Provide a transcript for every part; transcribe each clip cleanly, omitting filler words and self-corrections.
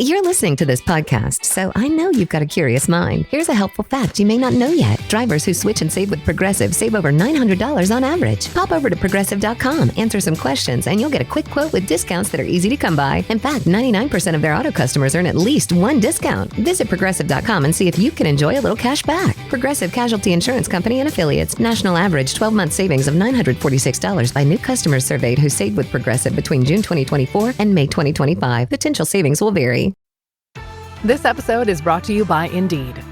You're listening to this podcast, so I know you've got a curious mind. Here's a helpful fact you may not know yet. Drivers who switch and save with Progressive save over $900 on average. Pop over to Progressive.com, answer some questions, and you'll get a quick quote with discounts that are easy to come by. In fact, 99% of their auto customers earn at least one discount. Visit Progressive.com and see if you can enjoy a little cash back. Progressive Casualty Insurance Company and Affiliates. National average 12-month savings of $946 by new customers surveyed who saved with Progressive between June 2024 and May 2025. Potential savings will vary. This episode is brought to you by Indeed.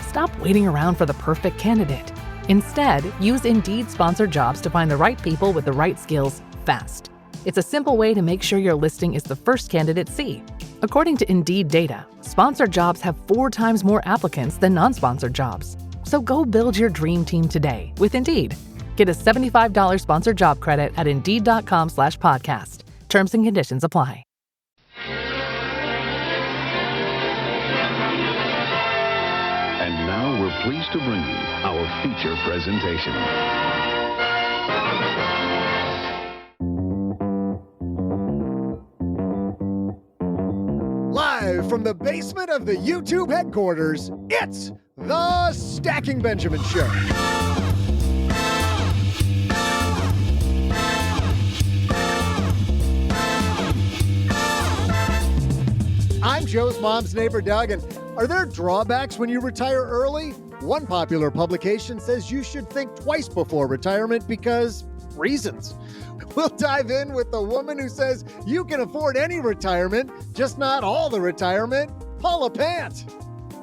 Stop waiting around for the perfect candidate. Instead, use Indeed sponsored jobs to find the right people with the right skills fast. It's a simple way to make sure your listing is the first candidates see. According to Indeed data, sponsored jobs have 4 times more applicants than non-sponsored jobs. So go build your dream team today with Indeed. Get a $75 sponsored job credit at Indeed.com/podcast. Terms and conditions apply. And now we're pleased to bring you our feature presentation. Live from the basement of the YouTube headquarters, it's the Stacking Benjamin Show. I'm Joe's mom's neighbor, Doug, and are there drawbacks when you retire early? One popular publication says you should think twice before retirement because reasons. We'll dive in with the woman who says you can afford any retirement, just not all the retirement, Paula Pant.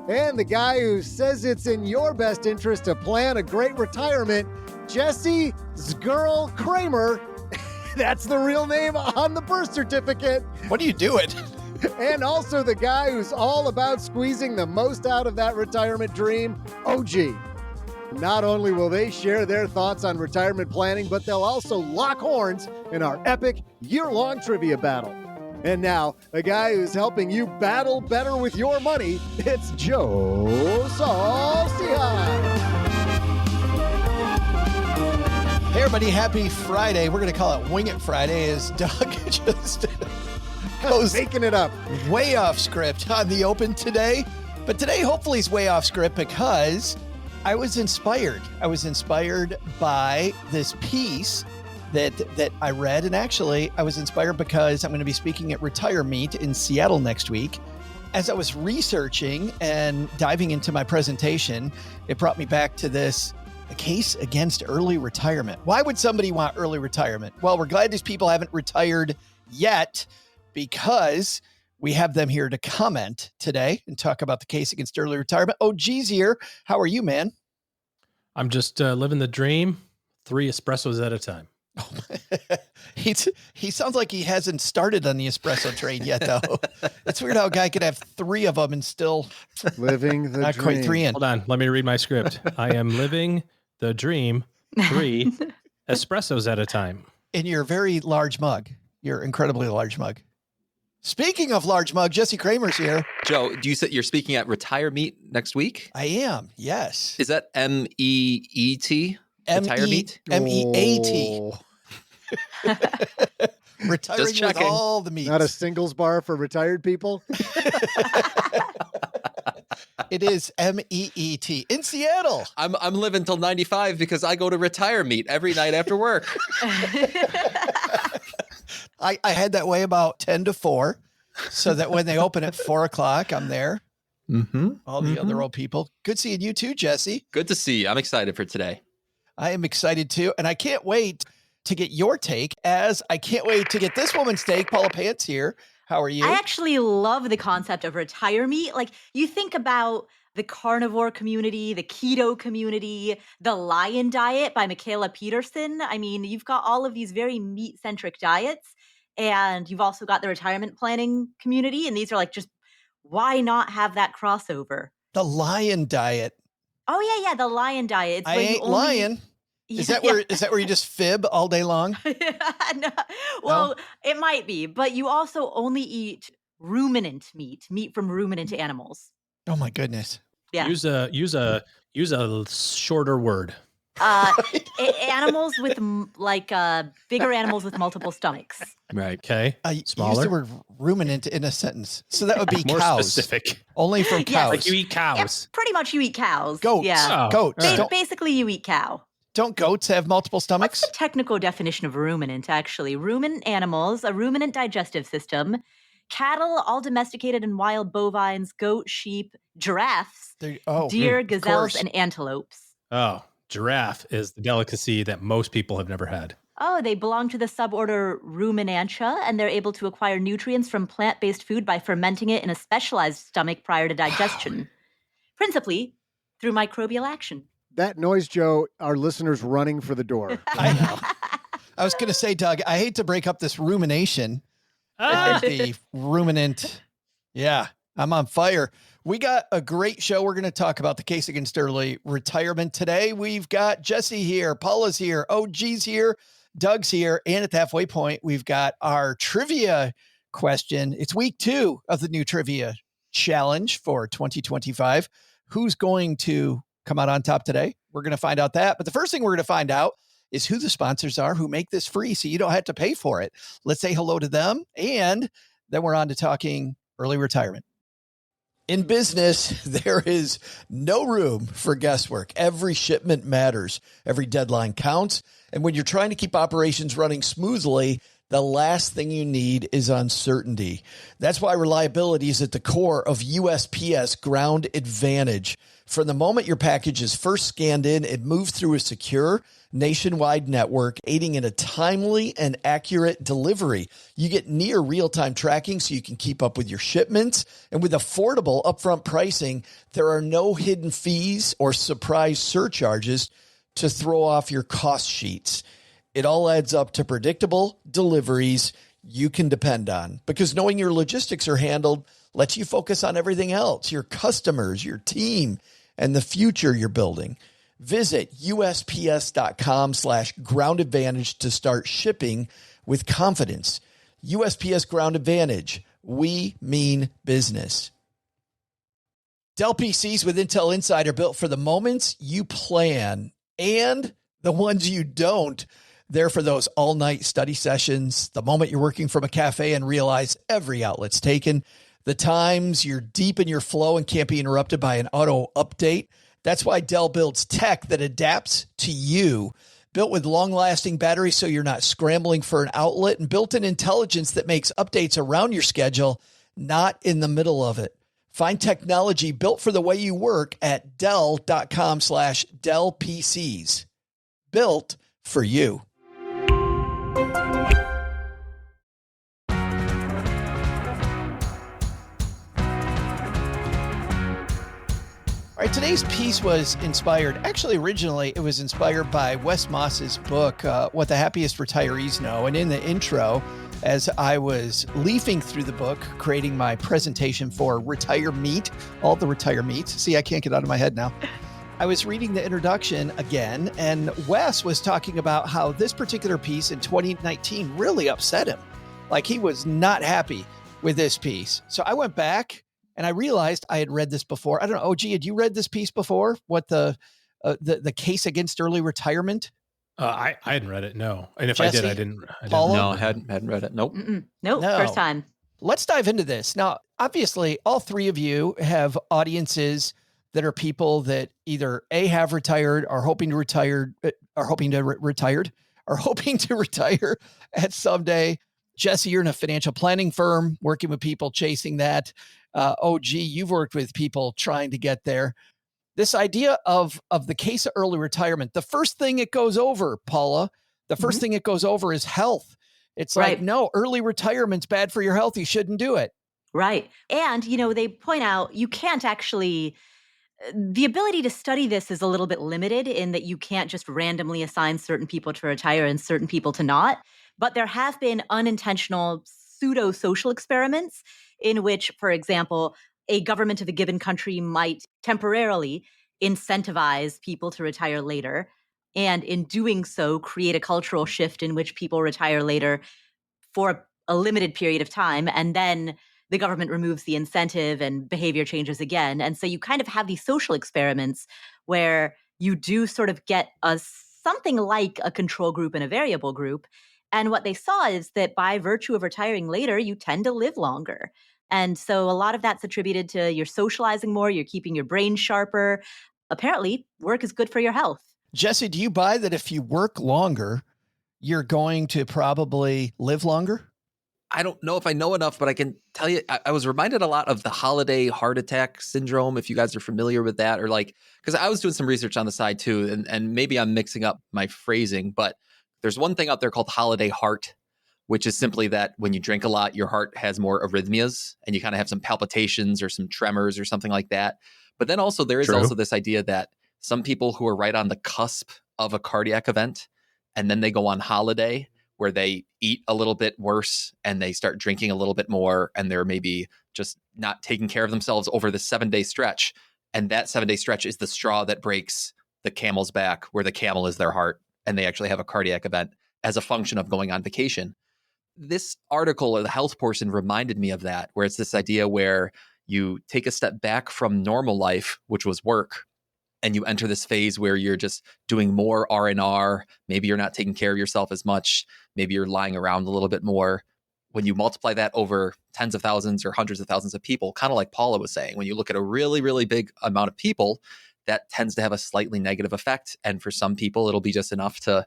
And the guy who says it's in your best interest to plan a great retirement, Jesse Cramer. That's the real name on the birth certificate. What are you doing? And also the guy who's all about squeezing the most out of that retirement dream, OG. Not only will they share their thoughts on retirement planning, but they'll also lock horns in our epic year-long trivia battle. And now, a guy who's helping you battle better with your money, it's Joe Saul-Sehy. Hey everybody, happy Friday. We're going to call it Wing It Friday as Doug just goes making it up way off script on the open today. But today hopefully is way off script because I was inspired. I was inspired by this piece that I read. And actually I was inspired because I'm going to be speaking at Retire Meet in Seattle next week. As I was researching and diving into my presentation, it brought me back to this case against early retirement. Why would somebody want early retirement? Well, we're glad these people haven't retired yet because we have them here to comment today and talk about the case against early retirement. Oh, G's here. How are you, man? I'm just living the dream, 3 espressos at a time. He sounds like he hasn't started on the espresso train yet, though. It's weird how a guy could have 3 of them and still living the not dream. Quite 3 in. Hold on, let me read my script. I am living the dream, 3 espressos at a time. In your very large mug, your incredibly large mug. Speaking of large mug, Jesse Cramer's here. Joe, do you say you're speaking at Retire Meet next week? I am, yes. Is that MEET? Retire Meet? MEAT. Retiring Just with checking. all the meats. Not a singles bar for retired people? It is MEET in Seattle. I'm living till 95 because I go to Retire Meet every night after work. I head that way about 10 to 4 so that when they open at 4 o'clock, I'm there. Mm-hmm. All the other old people. Good seeing you too, Jesse. Good to see you. I'm excited for today. I am excited too. And I can't wait to get your take as I can't wait to get this woman's take. Paula Pant's here. How are you? I actually love the concept of Retire Meet. Like, you think about the carnivore community, the keto community, the lion diet by Michaela Peterson. I mean, you've got all of these very meat-centric diets, and you've also got the retirement planning community. And these are like, just why not have that crossover? The lion diet. Oh, yeah, the lion diet. It's I where you ain't only- lying. Is that where you just fib all day long? No. Well, it might be, but you also only eat ruminant meat from ruminant animals. Oh my goodness. Yeah. Use a shorter word. Animals with bigger animals with multiple stomachs. Right. Okay. I used Smaller. the word ruminant in a sentence. So that would be More cows. specific. Only from Yes. cows. Like you eat Yeah, cows. pretty much you eat cows. Goats. Yeah. Oh, Goats. all right. Basically, you eat cow. Don't goats have multiple What's stomachs? the technical definition of ruminant, actually? Ruminant animals, a ruminant digestive system, cattle, all domesticated and wild bovines, goat, sheep, giraffes, deer, of gazelles, course. and antelopes. Oh, giraffe is the delicacy that most people have never had. Oh, they belong to the suborder Ruminantia, and they're able to acquire nutrients from plant-based food by fermenting it in a specialized stomach prior to digestion, principally through microbial action. That noise, Joe, our listeners running for the door. I was going to say, Doug, I hate to break up this rumination. The ruminant. Yeah, I'm on fire. We got a great show. We're going to talk about the case against early retirement today. We've got Jesse here, Paula's here, OG's here, Doug's here, and at the halfway point, we've got our trivia question. It's week 2 of the new trivia challenge for 2025. Who's going to come out on top today? We're going to find out that. But the first thing we're going to find out is who the sponsors are who make this free so you don't have to pay for it. Let's say hello to them. And then we're on to talking early retirement. In business, there is no room for guesswork. Every shipment matters. Every deadline counts. And when you're trying to keep operations running smoothly, the last thing you need is uncertainty. That's why reliability is at the core of USPS Ground Advantage. From the moment your package is first scanned in, it moves through a secure nationwide network, aiding in a timely and accurate delivery. You get near real-time tracking so you can keep up with your shipments. And with affordable upfront pricing, there are no hidden fees or surprise surcharges to throw off your cost sheets. It all adds up to predictable deliveries you can depend on, because knowing your logistics are handled lets you focus on everything else, your customers, your team, and the future you're building. Visit USPS.com/Ground Advantage to start shipping with confidence. USPS Ground Advantage. We mean business. Dell PCs with Intel Inside are built for the moments you plan and the ones you don't. They're for those all-night study sessions, the moment you're working from a cafe and realize every outlet's taken, the times you're deep in your flow and can't be interrupted by an auto update. That's why Dell builds tech that adapts to you. Built with long-lasting batteries so you're not scrambling for an outlet, and built-in intelligence that makes updates around your schedule, not in the middle of it. Find technology built for the way you work at Dell.com/Dell PCs. Built for you. All right, today's piece was inspired. Actually, originally, it was inspired by Wes Moss's book, What the Happiest Retirees Know. And in the intro, as I was leafing through the book, creating my presentation for Retire Meet, all the Retire Meets. See, I can't get out of my head now. I was reading the introduction again, and Wes was talking about how this particular piece in 2019 really upset him. Like, he was not happy with this piece. So I went back and I realized I had read this before. I don't know, OG, had you read this piece before? What the case against early retirement? I hadn't read it, no. And if Jesse? I did, I didn't. Paula? No, I hadn't read it. Nope. Nope, No. first time. Let's dive into this. Now, obviously, all three of you have audiences that are people that either A, have retired, are hoping to retire, are hoping to retire at some day. Jesse, you're in a financial planning firm, working with people chasing that. OG, you've worked with people trying to get there. This idea of the case of early retirement, the first thing it goes over, Paula, the first thing it goes over is health. It's like, no, early retirement's bad for your health. You shouldn't do it. Right. And, they point out you can't actually, the ability to study this is a little bit limited in that you can't just randomly assign certain people to retire and certain people to not. But there have been unintentional pseudo-social experiments in which, for example, a government of a given country might temporarily incentivize people to retire later, and in doing so, create a cultural shift in which people retire later for a limited period of time, and then the government removes the incentive and behavior changes again. And so you kind of have these social experiments where you do sort of get something like a control group and a variable group. And what they saw is that by virtue of retiring later, you tend to live longer. And so a lot of that's attributed to you're socializing more, you're keeping your brain sharper. Apparently, work is good for your health. Jesse, do you buy that if you work longer, you're going to probably live longer? I don't know if I know enough, but I can tell you, I was reminded a lot of the holiday heart attack syndrome, if you guys are familiar with that, or like, because I was doing some research on the side too, and maybe I'm mixing up my phrasing, but there's one thing out there called holiday heart, which is simply that when you drink a lot, your heart has more arrhythmias and you kind of have some palpitations or some tremors or something like that. But then also there is also this idea that some people who are right on the cusp of a cardiac event, and then they go on holiday where they eat a little bit worse and they start drinking a little bit more, and they're maybe just not taking care of themselves over the 7-day stretch. And that 7-day stretch is the straw that breaks the camel's back, where the camel is their heart, and they actually have a cardiac event as a function of going on vacation. This article, or the health portion, reminded me of that, where it's this idea where you take a step back from normal life, which was work, and you enter this phase where you're just doing more R&R. Maybe you're not taking care of yourself as much. Maybe you're lying around a little bit more. When you multiply that over tens of thousands or hundreds of thousands of people, kind of like Paula was saying, when you look at a really, really big amount of people, that tends to have a slightly negative effect. And for some people, it'll be just enough to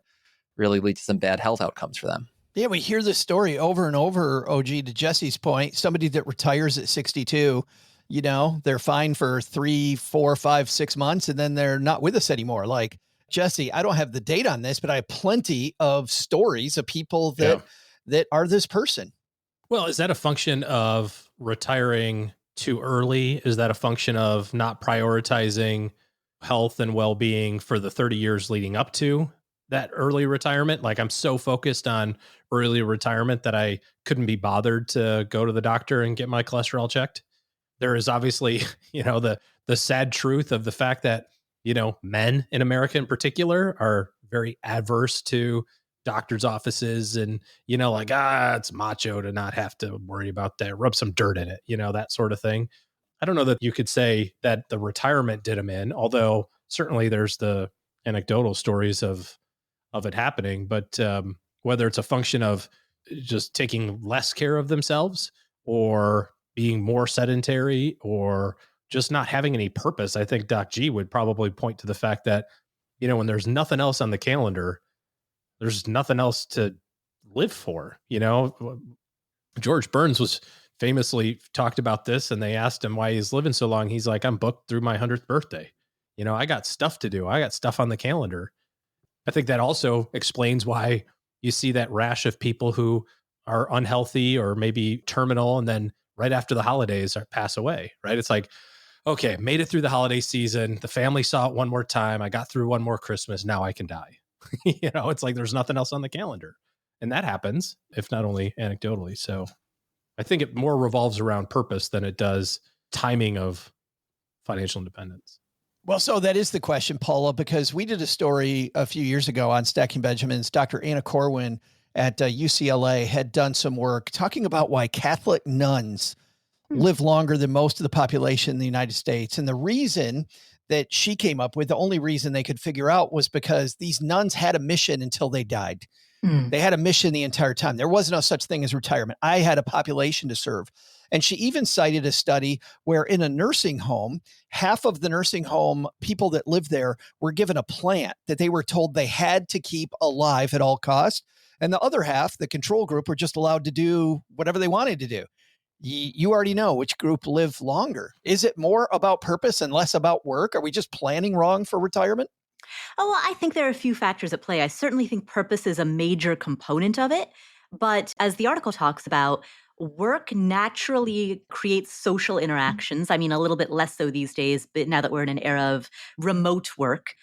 really lead to some bad health outcomes for them. Yeah, we hear this story over and over, OG, to Jesse's point. Somebody that retires at 62, you know, they're fine for 3, 4, 5, 6 months, and then they're not with us anymore. Like, Jesse, I don't have the data on this, but I have plenty of stories of people that are this person. Well, is that a function of retiring too early? Is that a function of not prioritizing health and well-being for the 30 years leading up to that early retirement? Like, I'm so focused on early retirement that I couldn't be bothered to go to the doctor and get my cholesterol checked. There is obviously, you know, the sad truth of the fact that, you know, men in America in particular are very adverse to doctor's offices, and, you know, like, it's macho to not have to worry about that, rub some dirt in it, you know, that sort of thing. I don't know that you could say that the retirement did them in, although certainly there's the anecdotal stories of it happening, but whether it's a function of just taking less care of themselves or being more sedentary or just not having any purpose, I think Doc G would probably point to the fact that, you know, when there's nothing else on the calendar, there's nothing else to live for. You know, George Burns was famously talked about this, and they asked him why he's living so long. He's like, I'm booked through my 100th birthday. You know, I got stuff to do. I got stuff on the calendar. I think that also explains why you see that rash of people who are unhealthy or maybe terminal, and then right after the holidays pass away, right? It's like, okay, made it through the holiday season. The family saw it one more time. I got through one more Christmas. Now I can die. You know, it's like there's nothing else on the calendar. And that happens, if not only anecdotally. So I think it more revolves around purpose than it does timing of financial independence. Well, so that is the question, Paula, because we did a story a few years ago on Stacking Benjamins. Dr. Anna Corwin at UCLA had done some work talking about why Catholic nuns live longer than most of the population in the United States. And the reason that she came up with, the only reason they could figure out, was because these nuns had a mission until they died. They had a mission the entire time. There was no such thing as retirement. I had a population to serve. And she even cited a study where in a nursing home, half of the nursing home people that lived there were given a plant that they were told they had to keep alive at all costs. And the other half, the control group, were just allowed to do whatever they wanted to do. You already know which group lived longer. Is it more about purpose and less about work? Are we just planning wrong for retirement? Oh, well, I think there are a few factors at play. I certainly think purpose is a major component of it. But as the article talks about, work naturally creates social interactions. I mean, a little bit less so these days, but now that we're in an era of remote work,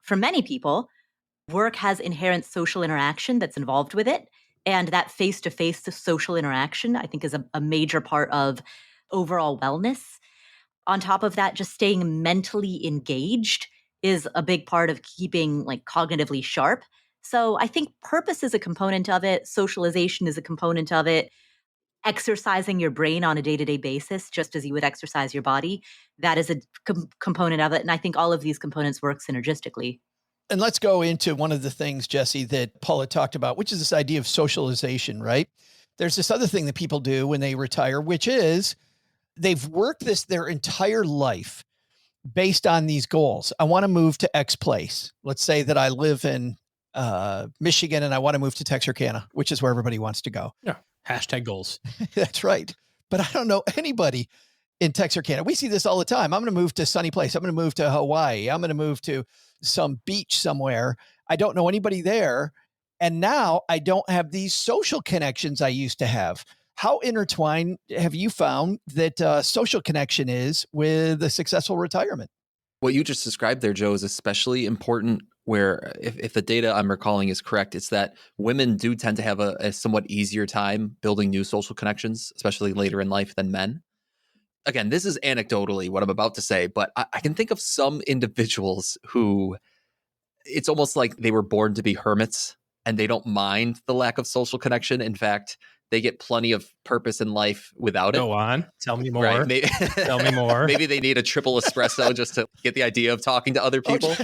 for many people, work has inherent social interaction that's involved with it. And that face-to-face social interaction, I think, is a major part of overall wellness. On top of that, just staying mentally engaged is a big part of keeping like cognitively sharp. So I think purpose is a component of it. Socialization is a component of it. exercising your brain on a day-to-day basis, just as you would exercise your body. That is a component of it. And I think all of these components work synergistically. And let's go into one of the things, Jesse, that Paula talked about, which is this idea of socialization, right? There's this other thing that people do when they retire, which is they've worked this their entire life based on these goals. I want to move to X place. Let's say that I live in Michigan and I want to move to Texarkana, which is where everybody wants to go. Yeah. Hashtag goals. That's right. But I don't know anybody in Texarkana. We see this all the time. I'm going to move to sunny place. I'm going to move to Hawaii. I'm going to move to some beach somewhere. I don't know anybody there. And now I don't have these social connections I used to have. How intertwined have you found that social connection is with a successful retirement? What you just described there, Joe, is especially important where if the data I'm recalling is correct, it's that women do tend to have a somewhat easier time building new social connections, especially later in life than men. Again, this is anecdotally what I'm about to say, but I can think of some individuals who it's almost like they were born to be hermits and they don't mind the lack of social connection. In fact, they get plenty of purpose in life without it. Go on. Tell me more. Right. Tell me more. Maybe they need a triple espresso just to get the idea of talking to other people.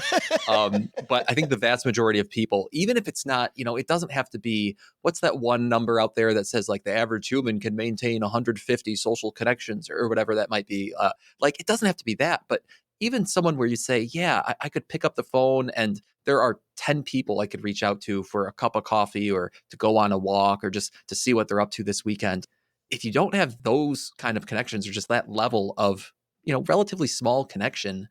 But I think the vast majority of people, even if it's not, it doesn't have to be, what's that one number out there that says like the average human can maintain 150 social connections or whatever that might be. It doesn't have to be that, but even someone where you say, yeah, I could pick up the phone and there are 10 people I could reach out to for a cup of coffee or to go on a walk or just to see what they're up to this weekend. If you don't have those kind of connections or just that level of, relatively small connection,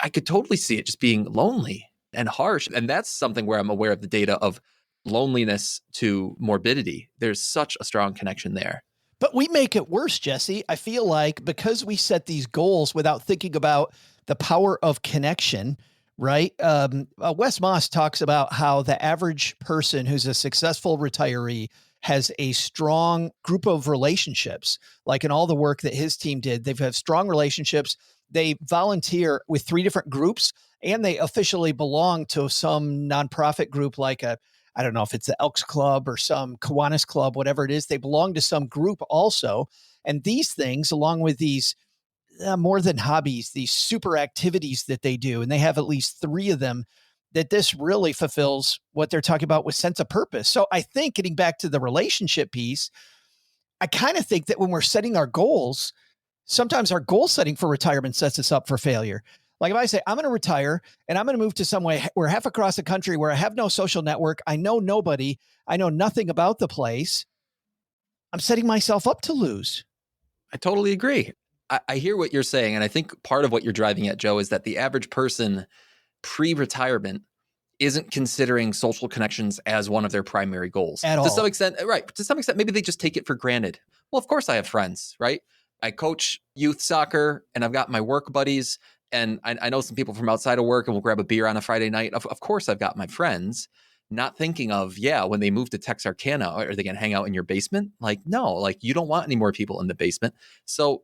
I could totally see it just being lonely and harsh. And that's something where I'm aware of the data of loneliness to morbidity. There's such a strong connection there. But we make it worse, Jesse. I feel like because we set these goals without thinking about the power of connection, right? Wes Moss talks about how the average person who's a successful retiree has a strong group of relationships. Like in all the work that his team did, they've had strong relationships. They volunteer with 3 different groups and they officially belong to some nonprofit group like I don't know if it's the Elks Club or some Kiwanis Club, whatever it is. They belong to some group also. And these things, along with these more than hobbies, these super activities that they do, and they have at least 3 of them, that this really fulfills what they're talking about with sense of purpose. So I think getting back to the relationship piece, I kind of think that when we're setting our goals, sometimes our goal setting for retirement sets us up for failure. Like if I say, I'm going to retire and I'm going to move to somewhere where half across the country where I have no social network, I know nobody, I know nothing about the place, I'm setting myself up to lose. I totally agree. I hear what you're saying. And I think part of what you're driving at, Joe, is that the average person pre-retirement isn't considering social connections as one of their primary goals. At all. To some extent, right. To some extent, maybe they just take it for granted. Well, of course I have friends, right? I coach youth soccer and I've got my work buddies. And I know some people from outside of work and we'll grab a beer on a Friday night. Of course, I've got my friends. Not thinking of, when they move to Texarkana, are they going to hang out in your basement? Like, no, you don't want any more people in the basement. So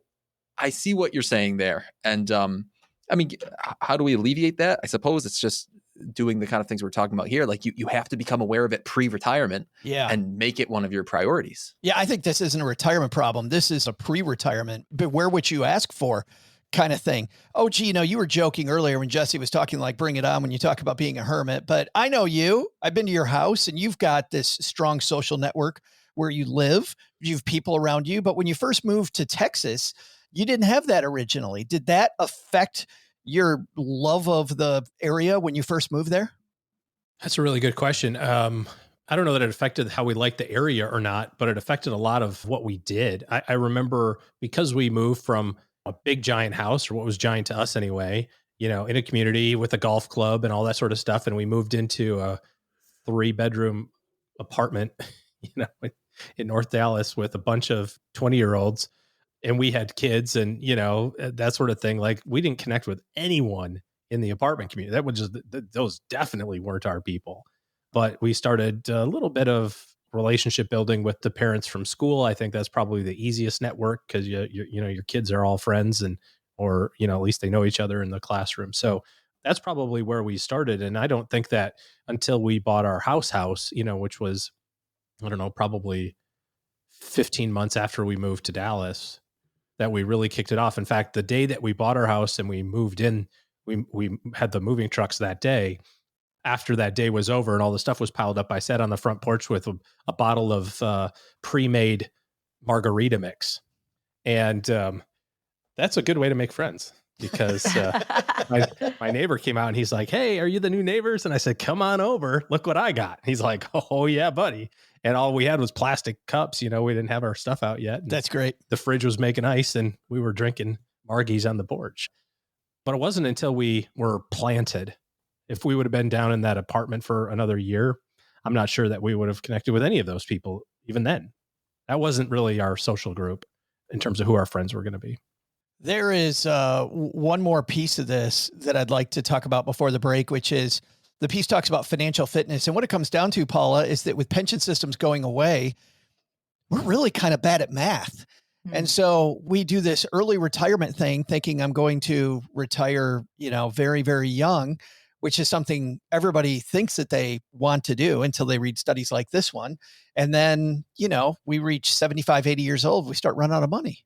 I see what you're saying there. And how do we alleviate that? I suppose it's just doing the kind of things we're talking about here. Like you have to become aware of it pre-retirement and make it one of your priorities. Yeah, I think this isn't a retirement problem. This is a pre-retirement, beware what you ask for kind of thing. Oh, gee, you were joking earlier when Jesse was talking like bring it on when you talk about being a hermit, but I know you. I've been to your house and you've got this strong social network where you live. You have people around you. But when you first moved to Texas, you didn't have that originally. Did that affect your love of the area when you first moved there? That's a really good question. I don't know that it affected how we liked the area or not, but it affected a lot of what we did. I remember because we moved from a big giant house, or what was giant to us anyway, in a community with a golf club and all that sort of stuff. And we moved into a 3-bedroom apartment, in North Dallas with a bunch of 20-year-olds. And we had kids and, that sort of thing. Like we didn't connect with anyone in the apartment community. That was those definitely weren't our people. But we started a little bit of relationship building with the parents from school. I think that's probably the easiest network because your kids are all friends or at least they know each other in the classroom. So that's probably where we started. And I don't think that until we bought our house, which was, I don't know, probably 15 months after we moved to Dallas that we really kicked it off. In fact, the day that we bought our house and we moved in, we had the moving trucks that day. After that day was over and all the stuff was piled up, I sat on the front porch with a bottle of pre-made margarita mix. And that's a good way to make friends, because my neighbor came out and he's like, "Hey, are you the new neighbors?" And I said, "Come on over. Look what I got." He's like, "Oh, yeah, buddy." And all we had was plastic cups. We didn't have our stuff out yet. And That's great. the fridge was making ice and we were drinking margies on the porch. But it wasn't until we were planted. If we would have been down in that apartment for another year, I'm not sure that we would have connected with any of those people even then. That wasn't really our social group in terms of who our friends were going to be. There is one more piece of this that I'd like to talk about before the break, which is the piece talks about financial fitness. And what it comes down to, Paula, is that with pension systems going away, we're really kind of bad at math. And so we do this early retirement thing, thinking I'm going to retire, very, very young, which is something everybody thinks that they want to do until they read studies like this one. And then, we reach 75, 80 years old, we start running out of money.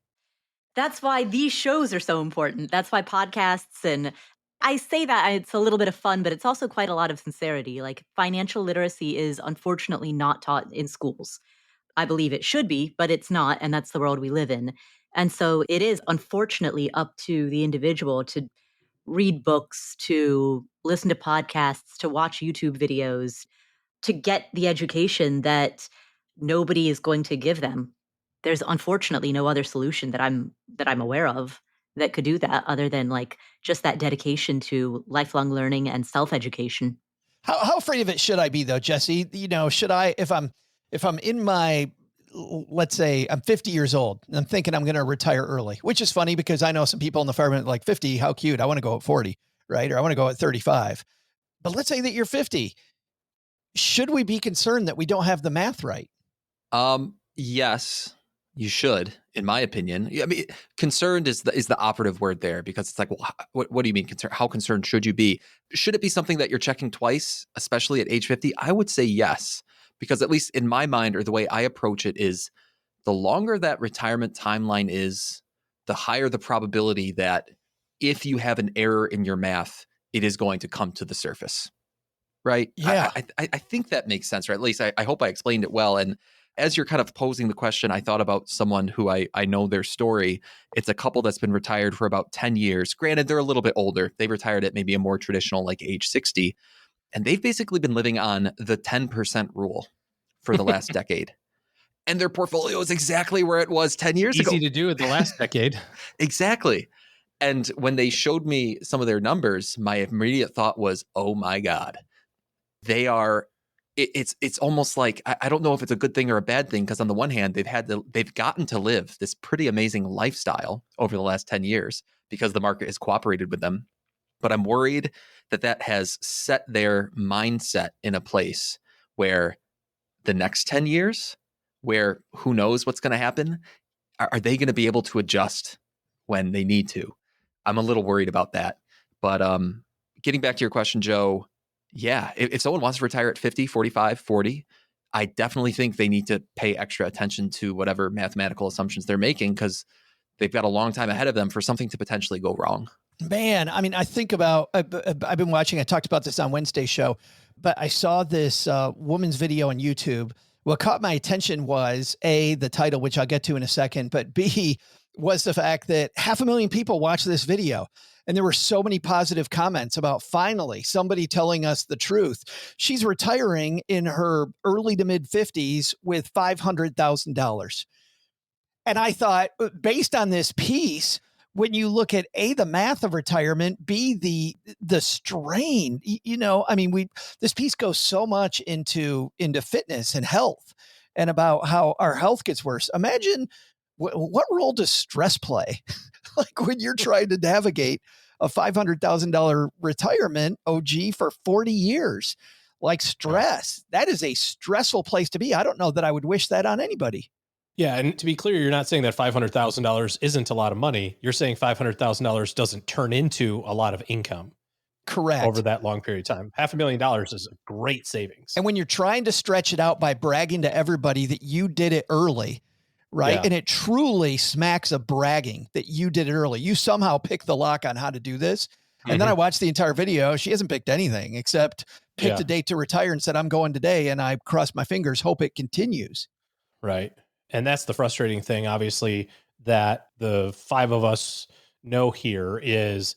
That's why these shows are so important. That's why podcasts, and I say that it's a little bit of fun, but it's also quite a lot of sincerity. Like, financial literacy is unfortunately not taught in schools. I believe it should be, but it's not. And that's the world we live in. And so it is unfortunately up to the individual to read books, to listen to podcasts, to watch YouTube videos, to get the education that nobody is going to give them. There's unfortunately no other solution that I'm aware of that could do that, other than like just that dedication to lifelong learning and self-education. How afraid of it should I be though, Jesse? Should I, if I'm in my, let's say I'm 50 years old and I'm thinking I'm going to retire early, which is funny because I know some people in the firemen like 50, how cute. I want to go at 40, right? Or I want to go at 35. But let's say that you're 50. Should we be concerned that we don't have the math right? Yes, you should, in my opinion. I mean, concerned is the operative word there, because it's like, well, what do you mean concerned? How concerned should you be? Should it be something that you're checking twice, especially at age 50? I would say yes, because at least in my mind, or the way I approach it, is the longer that retirement timeline is, the higher the probability that if you have an error in your math, it is going to come to the surface. Right? Yeah. I think that makes sense, or at least I hope I explained it well. And as you're kind of posing the question, I thought about someone who I know their story. It's a couple that's been retired for about 10 years. Granted, they're a little bit older. They retired at maybe a more traditional, like age 60. And they've basically been living on the 10% rule for the last decade. And their portfolio is exactly where it was 10 years ago. Easy to do in the last decade. Exactly. And when they showed me some of their numbers, my immediate thought was, oh my God, they are, it's almost like, I don't know if it's a good thing or a bad thing, because on the one hand, they've gotten to live this pretty amazing lifestyle over the last 10 years because the market has cooperated with them. But I'm worried that has set their mindset in a place where the next 10 years, where who knows what's going to happen, are they going to be able to adjust when they need to? I'm a little worried about that. But getting back to your question, Joe, yeah, if someone wants to retire at 50, 45, 40, I definitely think they need to pay extra attention to whatever mathematical assumptions they're making, because they've got a long time ahead of them for something to potentially go wrong. Man, I mean, I think about, I've been watching, I talked about this on Wednesday's show, but I saw this woman's video on YouTube. What caught my attention was A, the title, which I'll get to in a second, but B, was the fact that 500,000 people watched this video. And there were so many positive comments about finally somebody telling us the truth. She's retiring in her early to mid 50s with $500,000. And I thought, based on this piece, when you look at A, the math of retirement, B, the strain, I mean, this piece goes so much into fitness and health and about how our health gets worse. Imagine what role does stress play? Like when you're trying to navigate a $500,000 retirement OG for 40 years, like stress, that is a stressful place to be. I don't know that I would wish that on anybody. Yeah. And to be clear, you're not saying that $500,000 isn't a lot of money. You're saying $500,000 doesn't turn into a lot of income. Correct. Over that long period of time. $500,000 is a great savings. And when you're trying to stretch it out by bragging to everybody that you did it early, right? Yeah. And it truly smacks of bragging that you did it early. You somehow picked the lock on how to do this. And then I watched the entire video. She hasn't picked anything except picked a date to retire and said, I'm going today. And I crossed my fingers, hope it continues. Right. And that's the frustrating thing, obviously, that the five of us know here is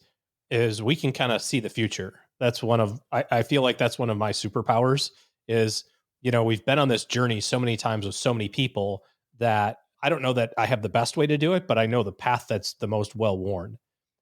we can kind of see the future. That's one of, I feel like that's one of my superpowers is, we've been on this journey so many times with so many people that I don't know that I have the best way to do it, but I know the path that's the most well-worn.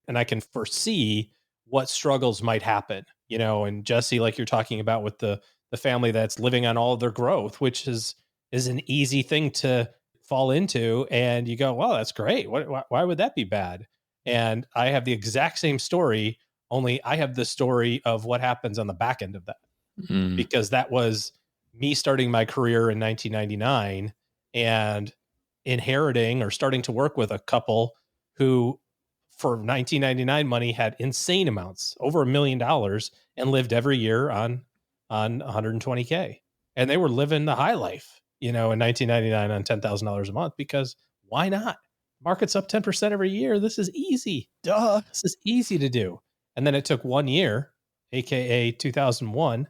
And I can foresee what struggles might happen, and Jesse, like you're talking about with the family that's living on all of their growth, which is an easy thing to fall into. And you go, well, that's great. Why would that be bad? And I have the exact same story, only I have the story of what happens on the back end of that, because that was me starting my career in 1999 and inheriting or starting to work with a couple who for 1999 money had insane amounts, over $1 million, and lived every year on 120K. And they were living the high life, in 1999 on $10,000 a month, because why not? Market's up 10% every year. This is easy. Duh. This is easy to do. And then it took 1 year, AKA 2001,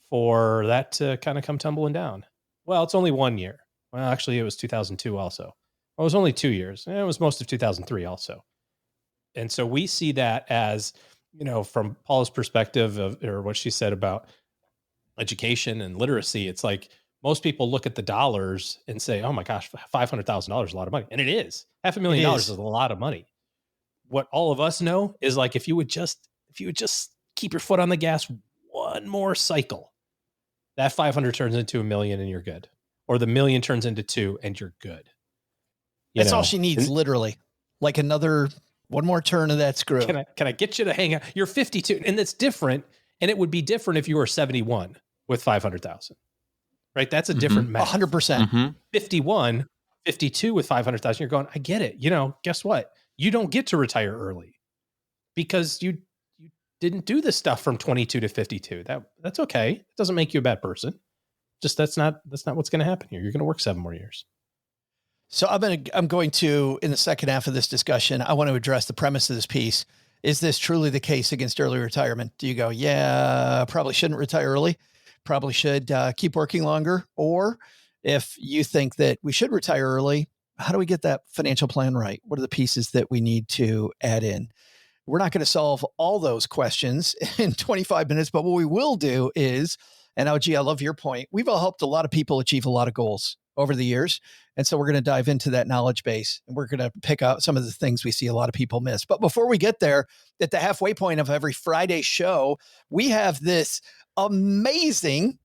for that to kind of come tumbling down. Well, it's only 1 year. Well, actually, it was 2002 also. Well, it was only 2 years. And it was most of 2003 also. And so we see that as, from Paula's perspective or what she said about education and literacy, it's like most people look at the dollars and say, oh my gosh, $500,000 is a lot of money. And it is. $500,000 is a lot of money. What all of us know is like, if you would just keep your foot on the gas one more cycle, that 500 turns into $1 million and you're good. Or the $1 million turns into 2 and you're good. That's all she needs, literally. Like one more turn of that screw. Can I get you to hang out? You're 52, and that's different. And it would be different if you were 71 with 500,000, right? That's a different math. 100%. 51, 52 with 500,000. You're going, I get it. Guess what? You don't get to retire early because you didn't do this stuff from 22 to 52. That's okay. It doesn't make you a bad person. Just that's not what's going to happen here. You're going to work 7 more years. So I'm going to, in the second half of this discussion, I want to address the premise of this piece. Is this truly the case against early retirement? Do you go, yeah, probably shouldn't retire early, probably should keep working longer? Or if you think that we should retire early, how do we get that financial plan right? What are the pieces that we need to add in? We're not going to solve all those questions in 25 minutes, but what we will do is, and OG, I love your point. We've all helped a lot of people achieve a lot of goals over the years. And so we're going to dive into that knowledge base and we're going to pick out some of the things we see a lot of people miss. But before we get there, at the halfway point of every Friday show, we have this amazingly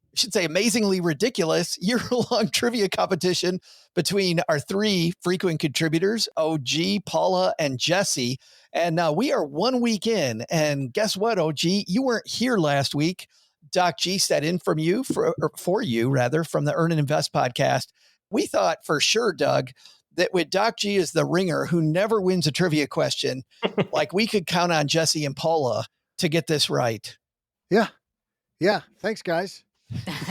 ridiculous year-long trivia competition between our 3 frequent contributors, OG, Paula, and Jesse. And we are 1 week in. And guess what, OG? You weren't here last week. Doc G sat in for you from the Earn and Invest podcast. We thought for sure, Doug, that with Doc G as the ringer who never wins a trivia question, like we could count on Jesse and Paula to get this right. Yeah. Thanks, guys.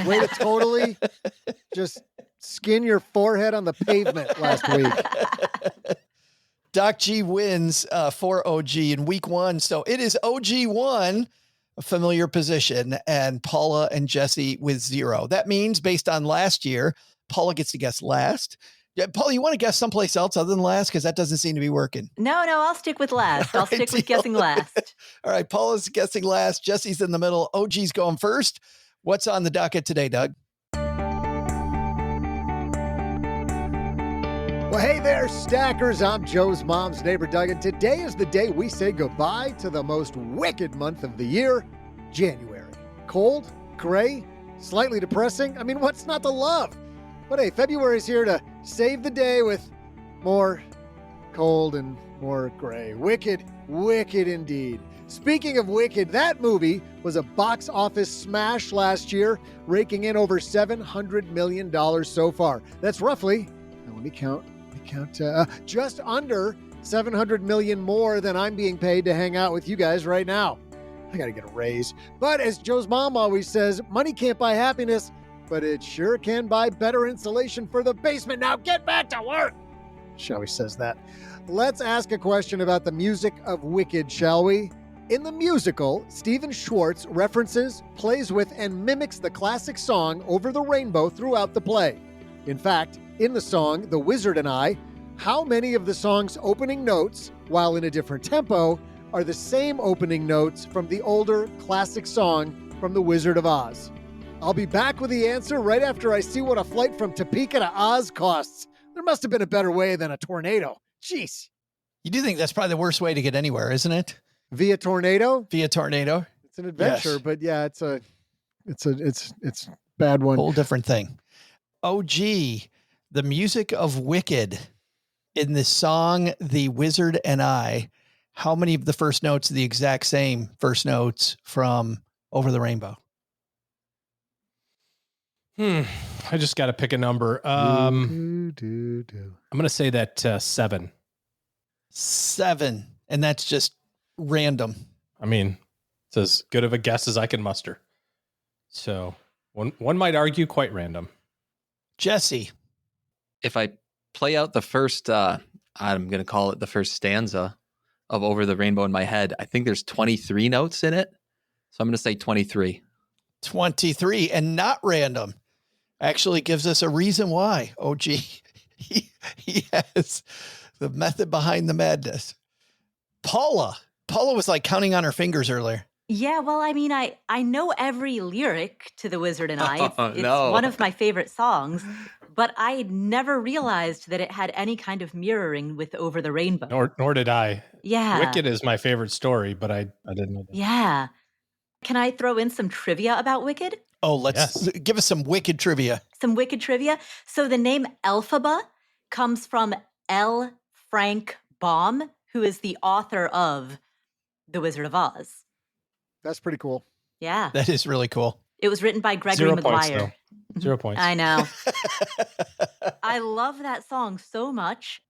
Way to totally just skin your forehead on the pavement last week. Doc G wins for OG in week 1. So it is OG 1, a familiar position, and Paula and Jesse with 0. That means based on last year, Paula gets to guess last. Yeah, Paula, you want to guess someplace else other than last? Because that doesn't seem to be working. No, I'll stick with last. I'll stick with guessing last. All right, Paula's guessing last. Jesse's in the middle. OG's going first. What's on the docket today, Doug? Well, hey there, stackers. I'm Joe's mom's neighbor, Doug, and today is the day we say goodbye to the most wicked month of the year, January. Cold, gray, slightly depressing. I mean, what's not to love? But hey, February's here to save the day with more cold and more gray. Wicked indeed. Speaking of wicked, that movie was a box office smash last year, raking in over $700 million so far. That's roughly, let me count, just under $700 million more than I'm being paid to hang out with you guys right now. I got to get a raise. But as Joe's mom always says, money can't buy happiness, but it sure can buy better insulation for the basement. Now get back to work. Shall we says that. Let's ask a question about the music of Wicked, shall we? In the musical, Stephen Schwartz references, plays with, and mimics the classic song Over the Rainbow throughout the play. In fact, in the song The Wizard and I, how many of the song's opening notes, while in a different tempo, are the same opening notes from the older classic song from The Wizard of Oz? I'll be back with the answer right after I see what a flight from Topeka to Oz costs. There must have been a better way than a tornado. Jeez. You do think that's probably the worst way to get anywhere, isn't it? Via tornado? Via tornado. It's an adventure, Yes. but yeah, it's a bad one. Whole different thing. Oh, gee. The music of Wicked in the song The Wizard and I. How many of the first notes are the exact same first notes from Over the Rainbow? I just got to pick a number. I'm going to say that 7. 7. And that's just random. I mean, it's as good of a guess as I can muster. So one might argue quite random. Jesse. If I play out the first, I'm going to call it the first stanza of Over the Rainbow in my head, I think there's 23 notes in it. So I'm going to say 23. 23 and not random. Actually gives us a reason why. Oh, gee. He has the method behind the madness. Paula was like counting on her fingers earlier. Yeah, well, I mean, I know every lyric to The Wizard and I. It's No. one of my favorite songs, but I never realized that it had any kind of mirroring with Over the Rainbow. Nor did I. Yeah. Wicked is my favorite story, but I didn't know that. Yeah. Can I throw in some trivia about Wicked? Oh, let's give us some Wicked trivia. Some Wicked trivia. So the name Elphaba comes from L. Frank Baum, who is the author of The Wizard of Oz. That's pretty cool. Yeah. That is really cool. It was written by Gregory 0 points, Maguire. though. 0 points. I know. I love that song so much.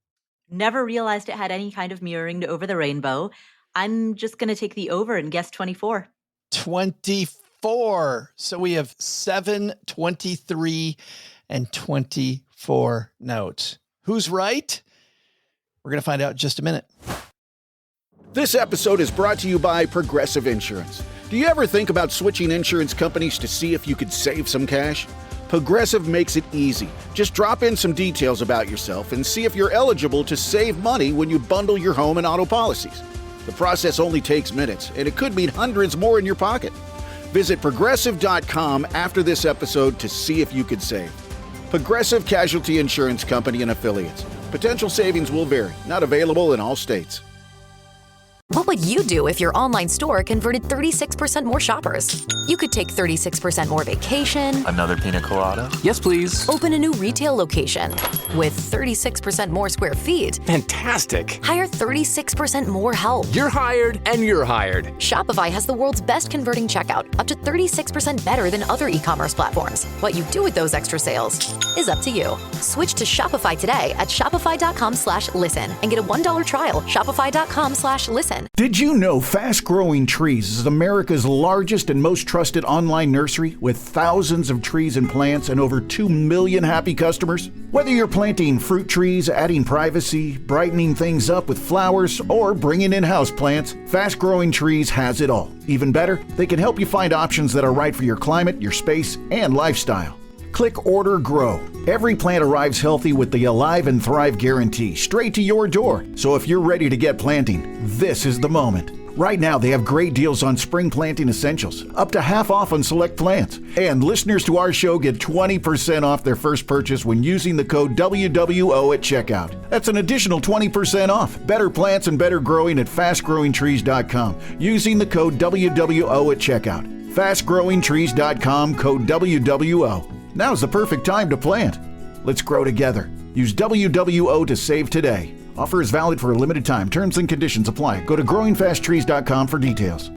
Never realized it had any kind of mirroring to Over the Rainbow. I'm just going to take the over and guess 24. 24. So we have 7, 23, and 24 notes. Who's right? We're going to find out in just a minute. This episode is brought to you by Progressive Insurance. Do you ever think about switching insurance companies to see if you could save some cash? Progressive makes it easy. Just drop in some details about yourself and see if you're eligible to save money when you bundle your home and auto policies. The process only takes minutes, and it could mean hundreds more in your pocket. Visit Progressive.com after this episode to see if you could save. Progressive Casualty Insurance Company and Affiliates. Potential savings will vary. Not available in all states. What would you do if your online store converted 36% more shoppers? You could take 36% more vacation. Another pina colada? Yes, please. Open a new retail location with 36% more square feet. Fantastic. Hire 36% more help. You're hired and you're hired. Shopify has the world's best converting checkout, up to 36% better than other e-commerce platforms. What you do with those extra sales is up to you. Switch to Shopify today at shopify.com/listen and get a $1 trial. Shopify.com/listen. Did you know Fast Growing Trees is America's largest and most trusted online nursery with thousands of trees and plants and over 2 million happy customers? Whether you're planting fruit trees, adding privacy, brightening things up with flowers, or bringing in houseplants, Fast Growing Trees has it all. Even better, they can help you find options that are right for your climate, your space, and lifestyle. Click Order Grow. Every plant arrives healthy with the Alive and Thrive guarantee straight to your door. So if you're ready to get planting, this is the moment. Right now, they have great deals on spring planting essentials, up to half off on select plants. And listeners to our show get 20% off their first purchase when using the code WWO at checkout. That's an additional 20% off. Better plants and better growing at fastgrowingtrees.com using the code WWO at checkout. Fastgrowingtrees.com, code WWO. Now's the perfect time to plant. Let's grow together. Use WWO to save today. Offer is valid for a limited time. Terms and conditions apply. Go to growingfasttrees.com for details.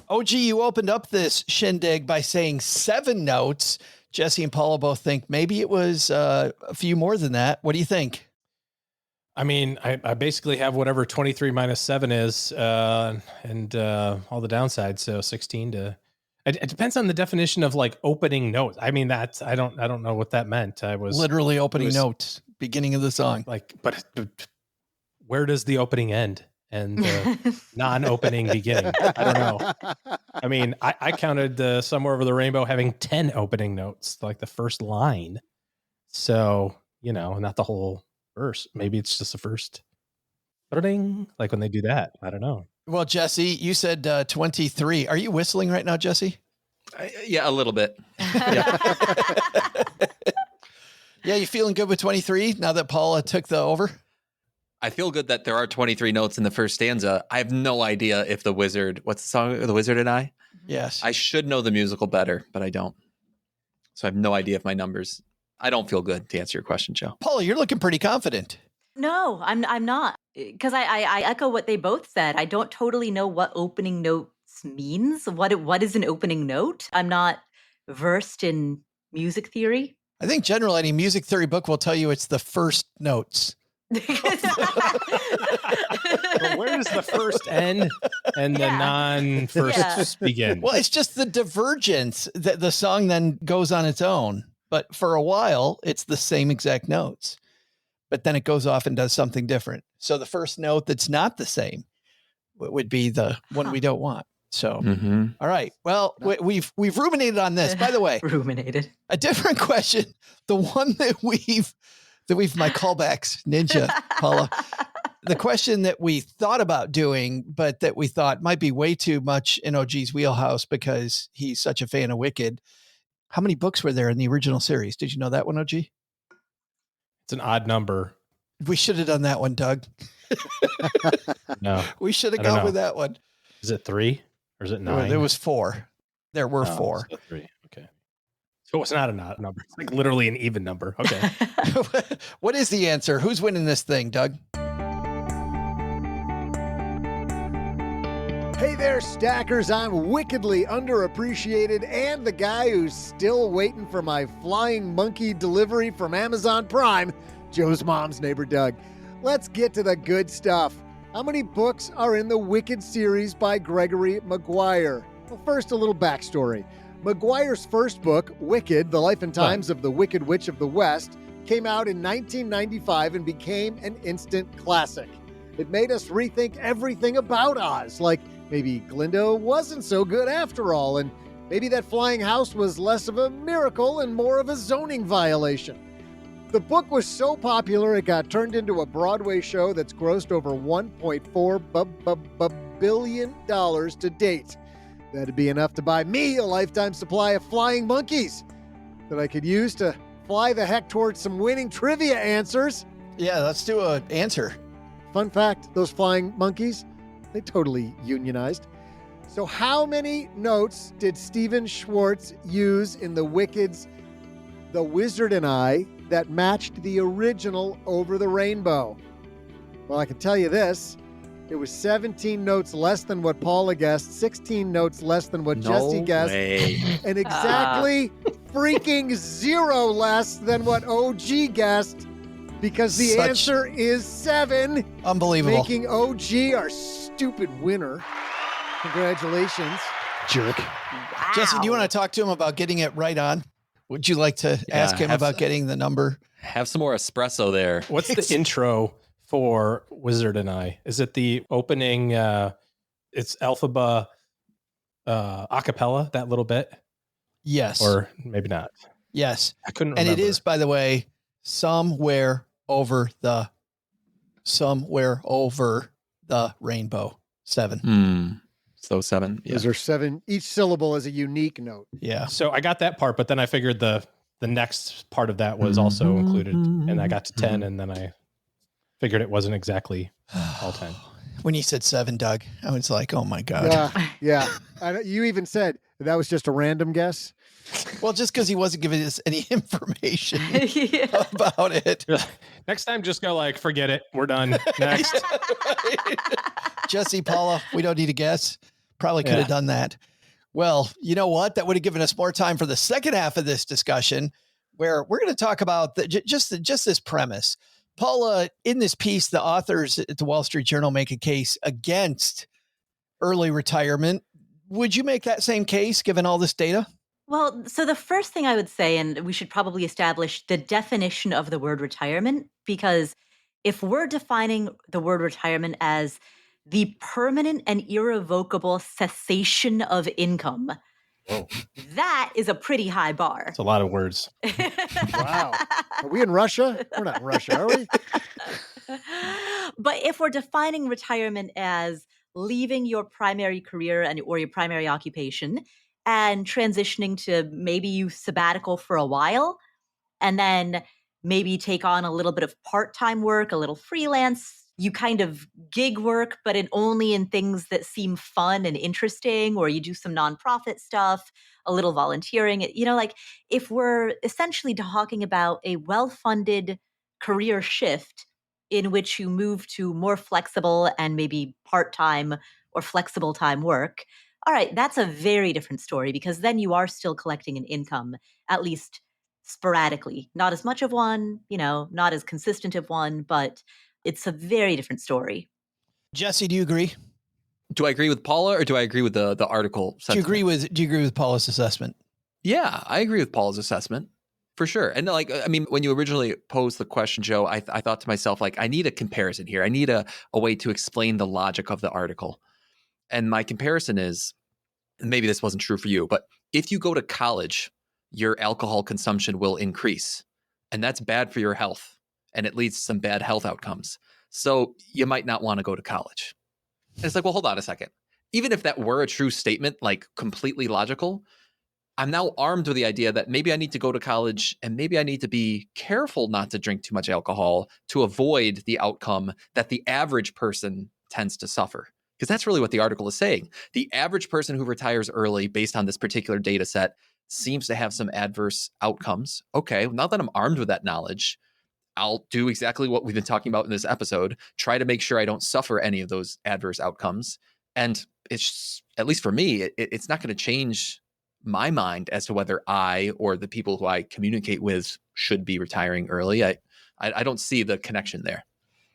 OG, you opened up this shindig by saying 7 notes. Jesse and Paula both think maybe it was a few more than that. What do you think? I mean, I basically have whatever 23 minus 7 is, and all the downsides. So 16 to, It depends on the definition of like opening notes. I mean, I don't know what that meant. I was literally opening notes, beginning of the song. Like, but where does the opening end and the non-opening beginning? I don't know. I mean, I counted Somewhere Over the Rainbow having 10 opening notes, like the first line. So, not the whole verse. Maybe it's just the first. Like when they do that. I don't know. Well, Jesse, you said 23. Are you whistling right now, Jesse? Yeah, a little bit. Yeah, you feeling good with 23 now that Paula took the over? I feel good that there are 23 notes in the first stanza. I have no idea if the Wizard, what's the song? The Wizard and I? Yes. I should know the musical better, but I don't. So I have no idea if my numbers, I don't feel good to answer your question, Joe. Paula, you're looking pretty confident. No, I'm not. Because I echo what they both said. I don't totally know what opening notes means. What is an opening note? I'm not versed in music theory. I think generally any music theory book will tell you it's the first notes. But where does the first end and the non-first begin? Well, it's just the divergence that the song then goes on its own. But for a while, it's the same exact notes. But then it goes off and does something different. So the first note that's not the same would be the one we don't want. So, All right. Well, we've ruminated on this. By the way, ruminated. A different question. The one that we've my callbacks, Ninja, Paula. The question that we thought about doing, but that we thought might be way too much in OG's wheelhouse because he's such a fan of Wicked. How many books were there in the original series? Did you know that one, OG? It's an odd number. We should have done that one, Doug. No. We should have gone with that one. Is it 3 or is it 9? There was 4. There were 4. So 3. Okay. So it's not an odd number. It's like literally an even number. Okay. What is the answer? Who's winning this thing, Doug? Hey there, stackers. I'm wickedly underappreciated and the guy who's still waiting for my flying monkey delivery from Amazon Prime, Joe's mom's neighbor, Doug. Let's get to the good stuff. How many books are in the Wicked series by Gregory Maguire? Well, first, a little backstory. Maguire's first book, Wicked, The Life and Times of the Wicked Witch of the West, came out in 1995 and became an instant classic. It made us rethink everything about Oz, like maybe Glinda wasn't so good after all, and maybe that flying house was less of a miracle and more of a zoning violation. The book was so popular it got turned into a Broadway show that's grossed over $1.4 billion to date. That'd be enough to buy me a lifetime supply of flying monkeys that I could use to fly the heck towards some winning trivia answers. Yeah, let's do an answer. Fun fact, those flying monkeys, they totally unionized. So how many notes did Stephen Schwartz use in the Wicked's The Wizard and I that matched the original Over the Rainbow? Well, I can tell you this. It was 17 notes less than what Paula guessed, 16 notes less than what Jesse guessed, and exactly freaking 0 less than what OG guessed, because the answer is 7. Unbelievable. Making OG our stupid winner. Congratulations, jerk. Wow. Jesse, do you want to talk to him about getting it right on? Would you like to ask him about getting the number? Have some more espresso there. What's the intro for Wizard and I? Is it the opening? It's Elphaba a cappella, that little bit? Yes. Or maybe not. Yes. I couldn't remember. And it is, by the way, somewhere over the rainbow. 7. So 7. Yeah. Those are 7. Each syllable is a unique note. Yeah. So I got that part, but then I figured the next part of that was also included, and I got to 10, and then I figured it wasn't exactly all 10. When you said 7, Doug, I was like, oh my God. Yeah. You even said that was just a random guess. Well, just because he wasn't giving us any information about it. Next time, just go like, forget it. We're done. Next. Jesse, Paula, we don't need a guess. Probably could have done that. Well, you know what? That would have given us more time for the second half of this discussion, where we're going to talk about just this premise. Paula, in this piece, the authors at the Wall Street Journal make a case against early retirement. Would you make that same case given all this data? Well, so the first thing I would say, and we should probably establish the definition of the word retirement, because if we're defining the word retirement as the permanent and irrevocable cessation of income, that is a pretty high bar. It's a lot of words. Wow. Are we in Russia? We're not in Russia, are we? But if we're defining retirement as leaving your primary career or your primary occupation and transitioning to maybe you sabbatical for a while, and then maybe take on a little bit of part-time work, a little freelance, you kind of gig work, but only in things that seem fun and interesting, or you do some nonprofit stuff, a little volunteering. Like if we're essentially talking about a well-funded career shift in which you move to more flexible and maybe part-time or flexible time work, all right, that's a very different story, because then you are still collecting an income, at least sporadically. Not as much of one, not as consistent of one, but it's a very different story. Jesse, do you agree? Do I agree with Paula, or do I agree with the article? Do you agree with Paula's assessment? Yeah, I agree with Paula's assessment for sure. And when you originally posed the question, Joe, I thought to myself, I need a comparison here. I need a way to explain the logic of the article. And my comparison is, and maybe this wasn't true for you, but if you go to college, your alcohol consumption will increase, and that's bad for your health, and it leads to some bad health outcomes. So you might not want to go to college. And it's well, hold on a second. Even if that were a true statement, completely logical, I'm now armed with the idea that maybe I need to go to college, and maybe I need to be careful not to drink too much alcohol to avoid the outcome that the average person tends to suffer. Because that's really what the article is saying. The average person who retires early based on this particular data set seems to have some adverse outcomes. Okay, now that I'm armed with that knowledge, I'll do exactly what we've been talking about in this episode, try to make sure I don't suffer any of those adverse outcomes. And it's, at least for me, it's not going to change my mind as to whether I or the people who I communicate with should be retiring early. I don't see the connection there.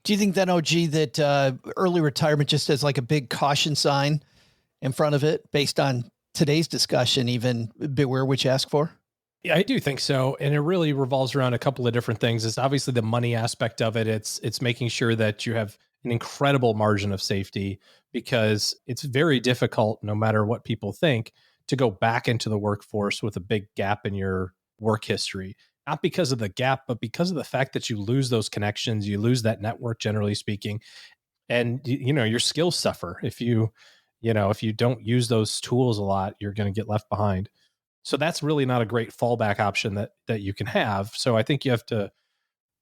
Do you think then, OG, that early retirement just has a big caution sign in front of it based on today's discussion, even beware what you ask for? Yeah, I do think so. And it really revolves around a couple of different things. It's obviously the money aspect of it. It's making sure that you have an incredible margin of safety, because it's very difficult, no matter what people think, to go back into the workforce with a big gap in your work history. Not because of the gap, but because of the fact that you lose those connections, you lose that network, generally speaking, and your skills suffer. If you don't use those tools a lot, you're going to get left behind. So that's really not a great fallback option that you can have. So I think you have to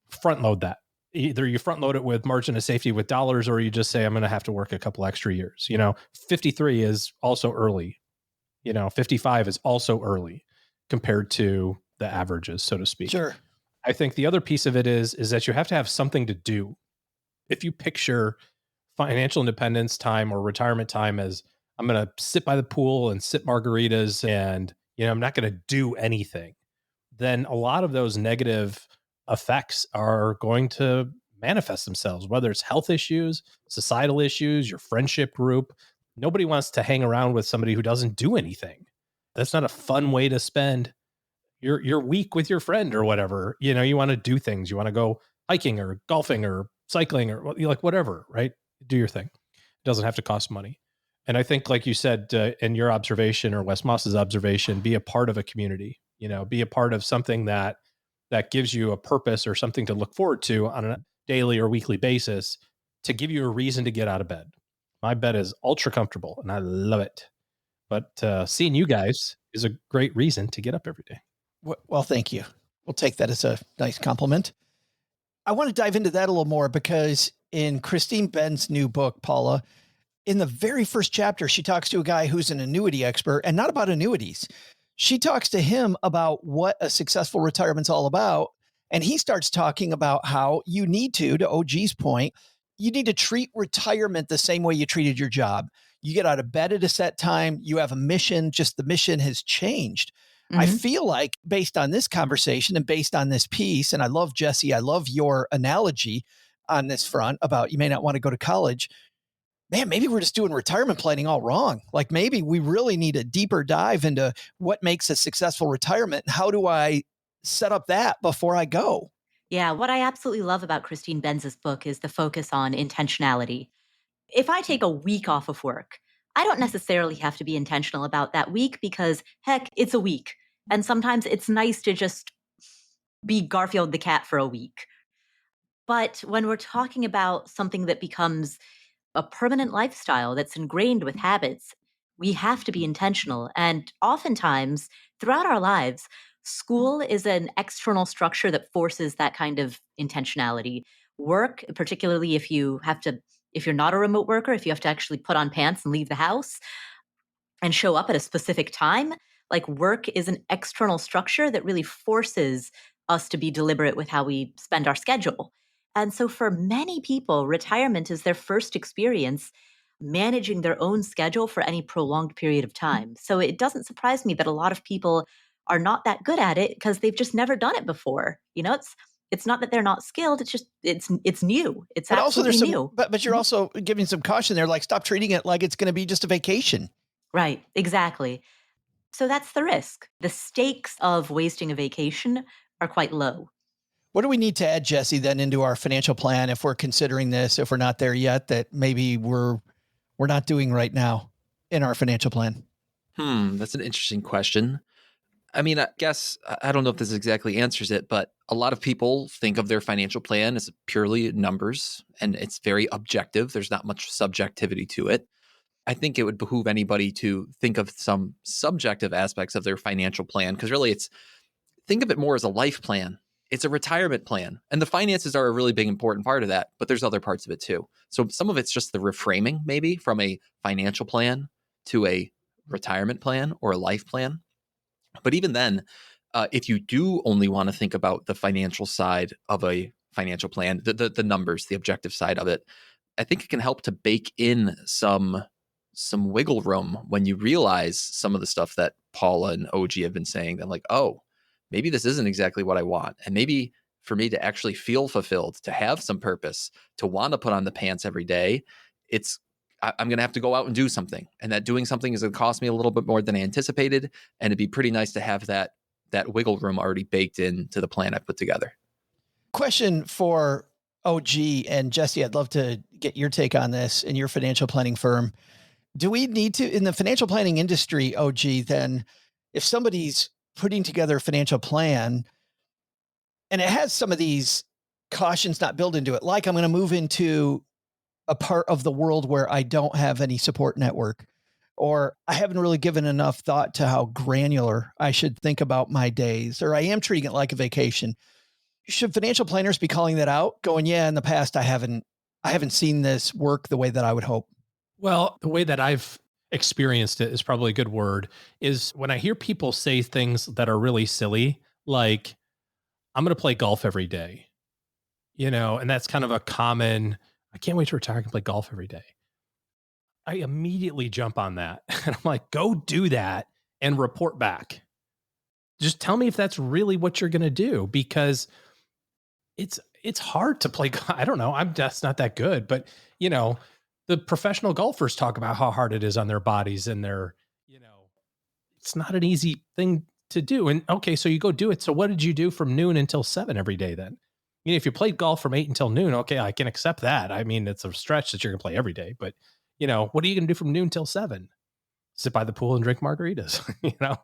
front load that. Either you front load it with margin of safety with dollars, or you just say, I'm going to have to work a couple extra years. 53 is also early. 55 is also early compared to the averages, so to speak. Sure. I think the other piece of it is that you have to have something to do. If you picture financial independence time or retirement time as, I'm going to sit by the pool and sip margaritas and, I'm not going to do anything, then a lot of those negative effects are going to manifest themselves, whether it's health issues, societal issues, your friendship group. Nobody wants to hang around with somebody who doesn't do anything. That's not a fun way to spend your week with your friend or whatever. You want to do things. You want to go hiking or golfing or cycling or whatever, right? Do your thing. It doesn't have to cost money. And I think, like you said, in your observation or Wes Moss's observation, be a part of a community, be a part of something that gives you a purpose or something to look forward to on a daily or weekly basis to give you a reason to get out of bed. My bed is ultra comfortable and I love it. But seeing you guys is a great reason to get up every day. Well, thank you. We'll take that as a nice compliment. I want to dive into that a little more, because in Christine Benn's new book, Paula, in the very first chapter, she talks to a guy who's an annuity expert, and not about annuities. She talks to him about what a successful retirement's all about. And he starts talking about how you need to OG's point, you need to treat retirement the same way you treated your job. You get out of bed at a set time. You have a mission. Just the mission has changed. Mm-hmm. I feel like, based on this conversation and based on this piece, and I love, Jesse, I love your analogy on this front about you may not want to go to college. man, maybe we're just doing retirement planning all wrong. Like maybe we really need a deeper dive into what makes a successful retirement. And how do I set up that before I go? Yeah, what I absolutely love about Christine Benz's book is the focus on intentionality. If I take a week off of work, I don't necessarily have to be intentional about that week because, heck, it's a week. And sometimes it's nice to just be Garfield the cat for a week. But when we're talking about something that becomes a permanent lifestyle that's ingrained with habits, we have to be intentional. And oftentimes, throughout our lives, school is an external structure that forces that kind of intentionality. Work, particularly if you're not a remote worker, if you have to actually put on pants and leave the house and show up at a specific time, like work is an external structure that really forces us to be deliberate with how we spend our schedule. And so for many people, retirement is their first experience managing their own schedule for any prolonged period of time. So it doesn't surprise me that a lot of people are not that good at it because they've just never done it before. It's not that they're not skilled, it's just it's new. It's But also absolutely there's new. but you're also giving some caution there, like stop treating it like it's going to be just a vacation. Right, exactly. So that's the risk. The stakes of wasting a vacation are quite low. What do we need to add, Jesse, then into our financial plan if we're considering this, if we're not there yet, that maybe we're not doing right now in our financial plan? That's an interesting question. I mean, I guess I don't know if this exactly answers it, but a lot of people think of their financial plan as purely numbers, and it's very objective. There's not much subjectivity to it. I think it would behoove anybody to think of some subjective aspects of their financial plan, because really think of it more as a life plan. It's a retirement plan, and the finances are a really big important part of that, but there's other parts of it too. So some of it's just the reframing, maybe from a financial plan to a retirement plan or a life plan. But even then, if you do only want to think about the financial side of a financial plan, the numbers, the objective side of it, I think it can help to bake in some wiggle room when you realize some of the stuff that Paula and OG have been saying. That like, oh, maybe this isn't exactly what I want. And maybe for me to actually feel fulfilled, to have some purpose, to want to put on the pants every day, I'm going to have to go out and do something. And that doing something is going to cost me a little bit more than I anticipated. And it'd be pretty nice to have that wiggle room already baked into the plan I put together. Question for OG and Jesse, I'd love to get your take on this in your financial planning firm. Do we need to, in the financial planning industry, OG, then if somebody's putting together a financial plan and it has some of these cautions not built into it, like I'm going to move into a part of the world where I don't have any support network, or I haven't really given enough thought to how granular I should think about my days, or I am treating it like a vacation. Should financial planners be calling that out, going, yeah, in the past, I haven't seen this work the way that I would hope? Well, the way that I've experienced it is probably a good word, is when I hear people say things that are really silly, like, I'm going to play golf every day, and that's kind of a common, I can't wait to retire and play golf every day. I immediately jump on that and I'm like, go do that and report back. Just tell me if that's really what you're going to do, because it's hard to play. I don't know. I'm just not that good, but the professional golfers talk about how hard it is on their bodies and it's not an easy thing to do. And okay, so you go do it. So what did you do from noon until 7 every day then? If you played golf from 8 until noon, okay, I can accept that. I mean, it's a stretch that you're going to play every day, but what are you going to do from noon till 7? Sit by the pool and drink margaritas.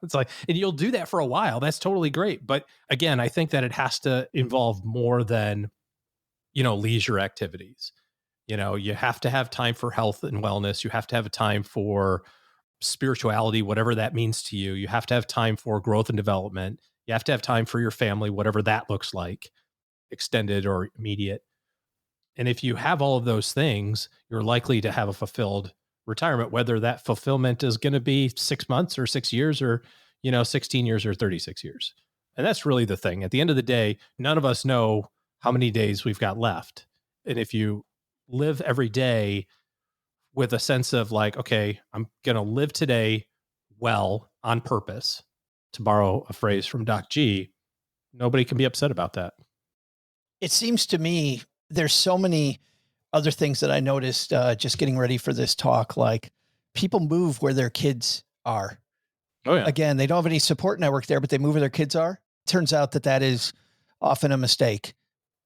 It's like, and you'll do that for a while. That's totally great. But again, I think that it has to involve more than, leisure activities. You have to have time for health and wellness. You have to have a time for spirituality, whatever that means to you. You have to have time for growth and development. You have to have time for your family, whatever that looks like, extended or immediate. And if you have all of those things, you're likely to have a fulfilled retirement, whether that fulfillment is going to be 6 months or 6 years or, 16 years or 36 years. And that's really the thing. At the end of the day, none of us know how many days we've got left. And if you live every day with a sense of like, okay, I'm going to live today well on purpose, to borrow a phrase from Doc G, nobody can be upset about that. It seems to me there's so many other things that I noticed just getting ready for this talk, like people move where their kids are. Oh, yeah. Again, they don't have any support network there, but they move where their kids are. Turns out that is often a mistake.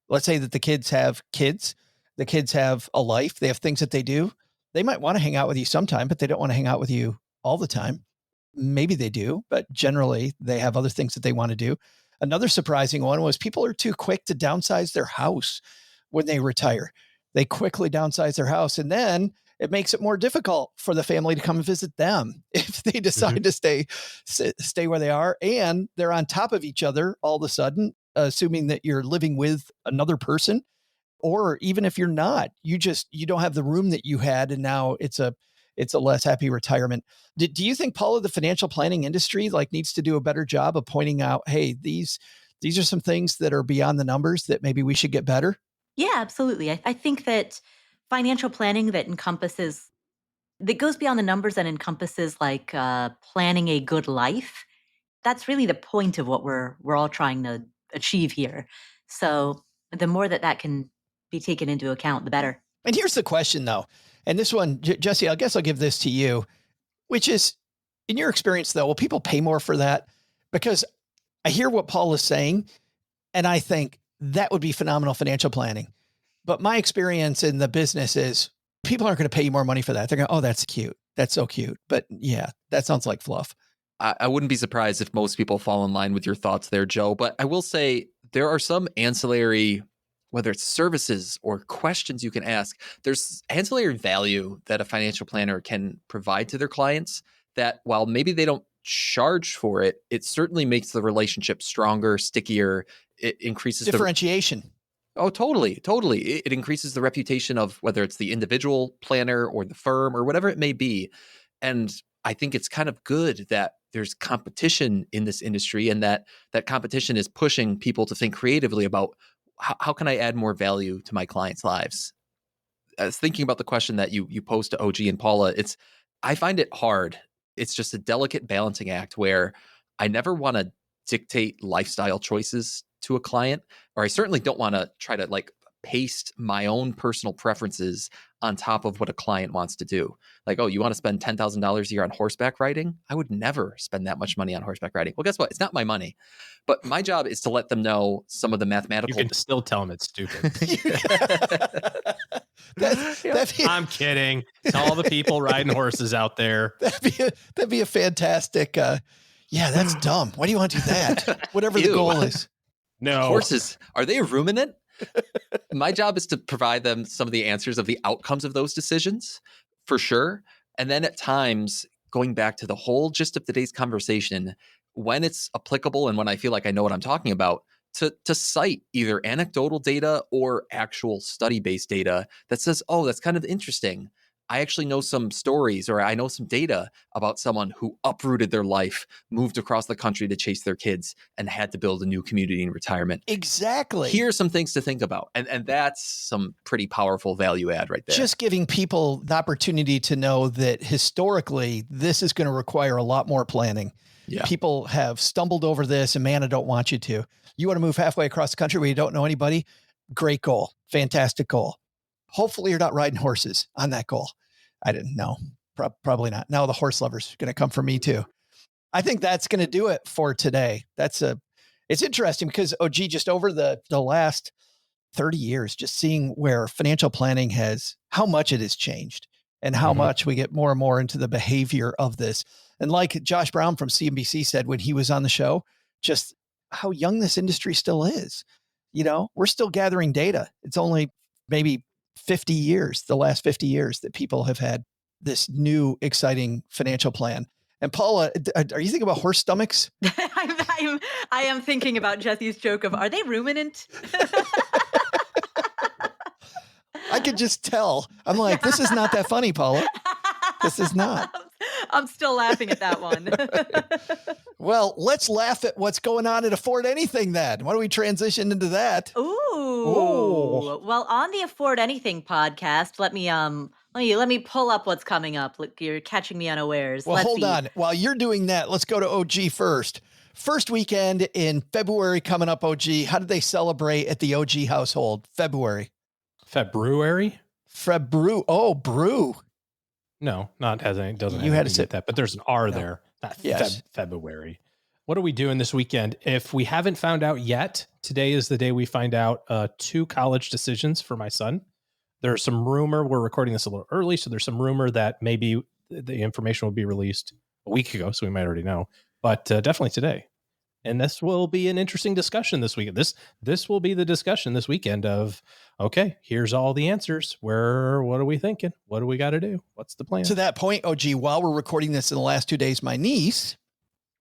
Let's say that the kids have a life, they have things that they do. They might want to hang out with you sometime, but they don't want to hang out with you all the time. Maybe they do, but generally they have other things that they want to do. Another surprising one was people are too quick to downsize their house when they retire. They quickly downsize their house, and then it makes it more difficult for the family to come and visit them if they decide to stay where they are, and they're on top of each other all of a sudden, assuming that you're living with another person, or even if you're not, you don't have the room that you had, and now it's a less happy retirement. Do you think, Paula, the financial planning industry needs to do a better job of pointing out, hey, these are some things that are beyond the numbers that maybe we should get better? Yeah, absolutely. I think that financial planning that goes beyond the numbers and encompasses planning a good life. That's really the point of what we're all trying to achieve here. So the more that can be taken into account, the better. And here's the question, though. And this one, Jesse, I guess I'll give this to you, which is, in your experience, though, will people pay more for that? Because I hear what Paul is saying, and I think that would be phenomenal financial planning. But my experience in the business is people aren't going to pay you more money for that. They're going, oh, that's cute. That's so cute. But yeah, that sounds like fluff. I wouldn't be surprised if most people fall in line with your thoughts there, Joe. But I will say there are some ancillary, whether it's services or questions you can ask, there's ancillary value that a financial planner can provide to their clients that while maybe they don't charge for it, it certainly makes the relationship stronger, stickier. It increases differentiation. Oh, totally. It increases the reputation of whether it's the individual planner or the firm or whatever it may be. And I think it's kind of good that there's competition in this industry, and that competition is pushing people to think creatively about how can I add more value to my clients' lives? I was thinking about the question that you posed to OG and Paula. I find it hard. It's just a delicate balancing act where I never want to dictate lifestyle choices to a client, or I certainly don't want to try to paste my own personal preferences on top of what a client wants to do. Like, oh, you want to spend $10,000 a year on horseback riding? I would never spend that much money on horseback riding. Well, guess what? It's not my money. But my job is to let them know some of the mathematical... You can still tell them it's stupid. I'm kidding. To all the people riding horses out there. That'd be a fantastic... yeah, that's dumb. Why do you want to do that? Whatever the goal is. No. Horses, are they a ruminant? My job is to provide them some of the answers of the outcomes of those decisions, for sure. And then at times, going back to the whole gist of today's conversation, when it's applicable and when I feel like I know what I'm talking about, to cite either anecdotal data or actual study-based data that says, oh, that's kind of interesting. I actually know some stories, or I know some data about someone who uprooted their life, moved across the country to chase their kids, and had to build a new community in retirement. Exactly. Here are some things to think about. And that's some pretty powerful value add right there. Just giving people the opportunity to know that historically, this is going to require a lot more planning. Yeah. People have stumbled over this, and man, I don't want you to. You want to move halfway across the country where you don't know anybody? Great goal. Fantastic goal. Hopefully you're not riding horses on that goal. I didn't know. Probably not. Now the horse lovers are going to come for me too. I think that's going to do it for today. It's interesting because OG, just over the last 30 years, just seeing where financial planning how much it has changed and how much we get more and more into the behavior of this. And like Josh Brown from CNBC said when he was on the show, just how young this industry still is. We're still gathering data. It's only maybe 50 years, the last 50 years, that people have had this new, exciting financial plan. And Paula, are you thinking about horse stomachs? I am thinking about Jesse's joke of, are they ruminant? I could just tell. I'm like, this is not that funny, Paula. This is not. I'm still laughing at that one. Well, let's laugh at what's going on at Afford Anything then. Why don't we transition into that? Ooh. Well, on the Afford Anything podcast, let me pull up what's coming up. Look, you're catching me unawares. Well, hold on. While you're doing that, let's go to OG first. First weekend in February coming up, OG. How did they celebrate at the OG household? February? February. Oh, brew. No, not has any. Doesn't. You have had to anything say with that, but there's an R there. Not Yes. February. What are we doing this weekend? If we haven't found out yet, today is the day we find out 2 college decisions for my son. There's some rumor. We're recording this a little early, so there's some rumor that maybe the information will be released a week ago, so we might already know. But definitely today. And this will be an interesting discussion this weekend. This will be the discussion this weekend of, okay, here's all the answers. What are we thinking? What do we got to do? What's the plan? To that point, OG, while we're recording this in the last 2 days, my niece,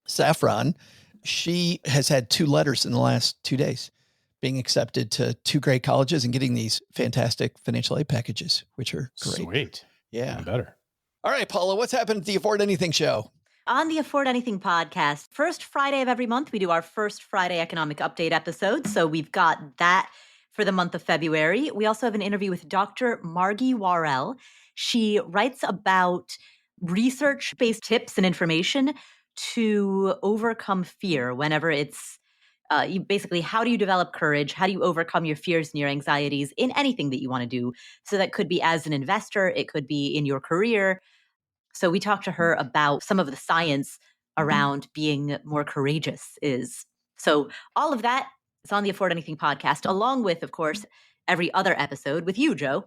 Saffron, she has had 2 letters in the last 2 days being accepted to 2 great colleges and getting these fantastic financial aid packages, which are great. Sweet. Yeah. Even better. All right, Paula, what's happened at the Afford Anything show? On the Afford Anything podcast, first Friday of every month, we do our first Friday economic update episode. So we've got that for the month of February. We also have an interview with Dr. Margie Worrell. She writes about research-based tips and information to overcome fear whenever it's you basically, how do you develop courage? How do you overcome your fears and your anxieties in anything that you want to do? So that could be as an investor, it could be in your career. So we talked to her about some of the science around being more courageous is. So all of that is on the Afford Anything podcast, along with, of course, every other episode with you, Joe.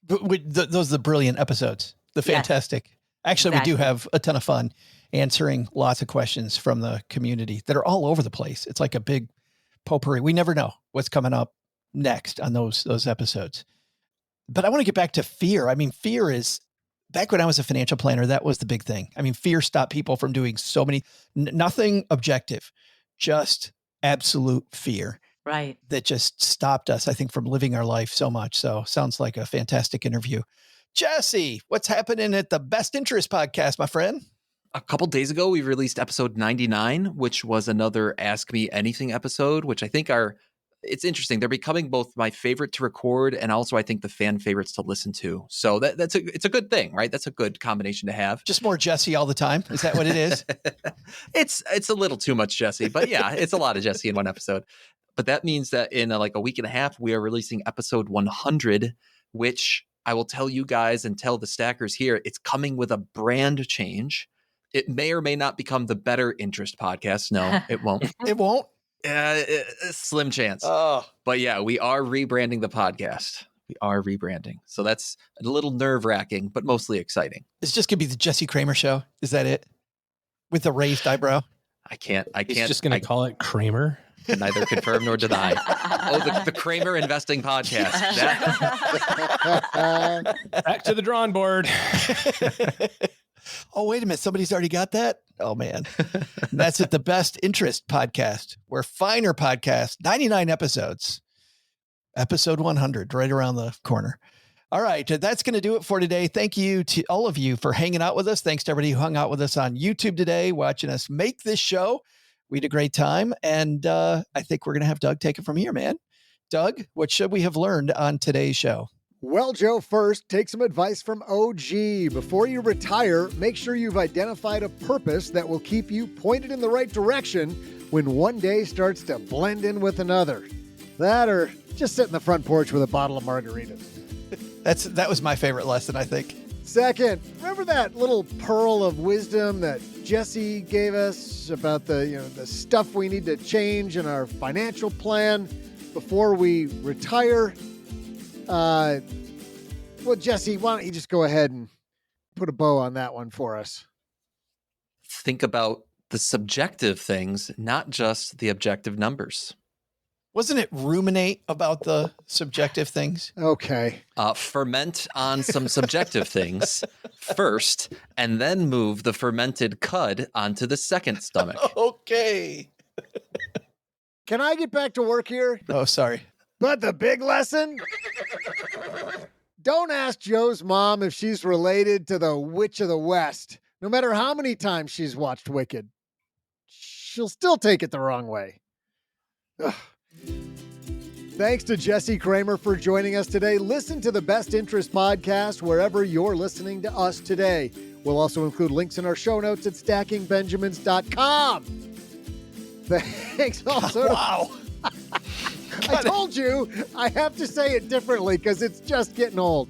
Those are the brilliant episodes. The fantastic. Yes, actually, exactly. We do have a ton of fun answering lots of questions from the community that are all over the place. It's like a big potpourri. We never know what's coming up next on those episodes. But I want to get back to fear. I mean, fear is, back when I was a financial planner, that was the big thing. I mean, fear stopped people from doing so many, nothing objective, just absolute fear. Right. That just stopped us, I think, from living our life so much. So sounds like a fantastic interview. Jesse, what's happening at the Best Interest podcast, my friend? A couple days ago, we released episode 99, which was another Ask Me Anything episode, which I think it's interesting. They're becoming both my favorite to record and also I think the fan favorites to listen to. So it's a good thing, right? That's a good combination to have. Just more Jesse all the time. Is that what it is? It's a little too much Jesse, but yeah, it's a lot of Jesse in one episode. But that means that in like a week and a half, we are releasing episode 100, which I will tell you guys and tell the stackers here, it's coming with a brand change. It may or may not become the Better Interest podcast. No, it won't. It won't? Slim chance. Oh. But yeah, we are rebranding the podcast. We are rebranding. So that's a little nerve-wracking, but mostly exciting. It's just going to be the Jesse Cramer show. Is that it? With the raised eyebrow? I can't. He's just going to call it Cramer? Neither confirm nor deny. The Cramer Investing Podcast. Back to the drawing board. Oh, wait a minute. Somebody's already got that? Oh, man. That's at the Best Interest podcast. We're finer podcast, 99 episodes. Episode 100, right around the corner. All right. That's going to do it for today. Thank you to all of you for hanging out with us. Thanks to everybody who hung out with us on YouTube today, watching us make this show. We had a great time. And I think we're going to have Doug take it from here, man. Doug, what should we have learned on today's show? Well, Joe, first, take some advice from OG. Before you retire, make sure you've identified a purpose that will keep you pointed in the right direction when one day starts to blend in with another. That or just sit in the front porch with a bottle of margaritas. That was my favorite lesson, I think. Second, remember that little pearl of wisdom that Jesse gave us about the stuff we need to change in our financial plan before we retire? Well, Jesse, why don't you just go ahead and put a bow on that one for us? Think about the subjective things, not just the objective numbers. Wasn't it ruminate about the subjective things? Okay. Ferment on some subjective things first, and then move the fermented cud onto the second stomach. Okay. Can I get back to work here? Oh, sorry. But the big lesson? Don't ask Joe's mom if she's related to the Witch of the West. No matter how many times she's watched Wicked, she'll still take it the wrong way. Ugh. Thanks to Jesse Cramer for joining us today. Listen to the Best Interest podcast wherever you're listening to us today. We'll also include links in our show notes at stackingbenjamins.com. Thanks also. Wow. I told you I have to say it differently because it's just getting old.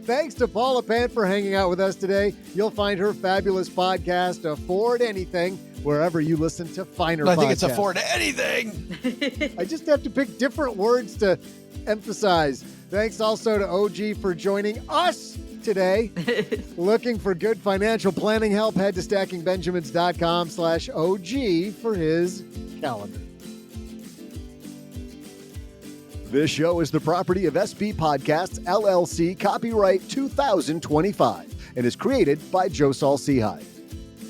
Thanks to Paula Pant for hanging out with us today. You'll find her fabulous podcast, Afford Anything, wherever you listen to finer podcasts. I think it's Afford Anything. I just have to pick different words to emphasize. Thanks also to OG for joining us today. Looking for good financial planning help, head to stackingbenjamins.com/OG for his calendar. This show is the property of SB Podcasts, LLC, copyright 2025, and is created by Joe Saul-Sehy.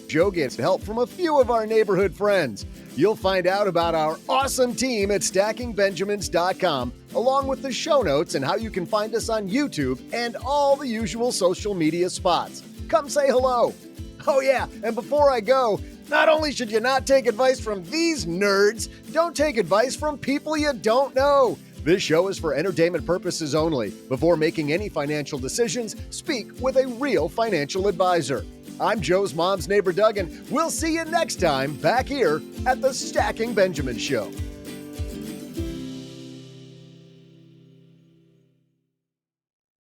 Joe gets help from a few of our neighborhood friends. You'll find out about our awesome team at stackingbenjamins.com, along with the show notes and how you can find us on YouTube and all the usual social media spots. Come say hello. Oh yeah, and before I go, not only should you not take advice from these nerds, don't take advice from people you don't know. This show is for entertainment purposes only. Before making any financial decisions, speak with a real financial advisor. I'm Joe's mom's neighbor, Doug, and we'll see you next time back here at the Stacking Benjamin Show.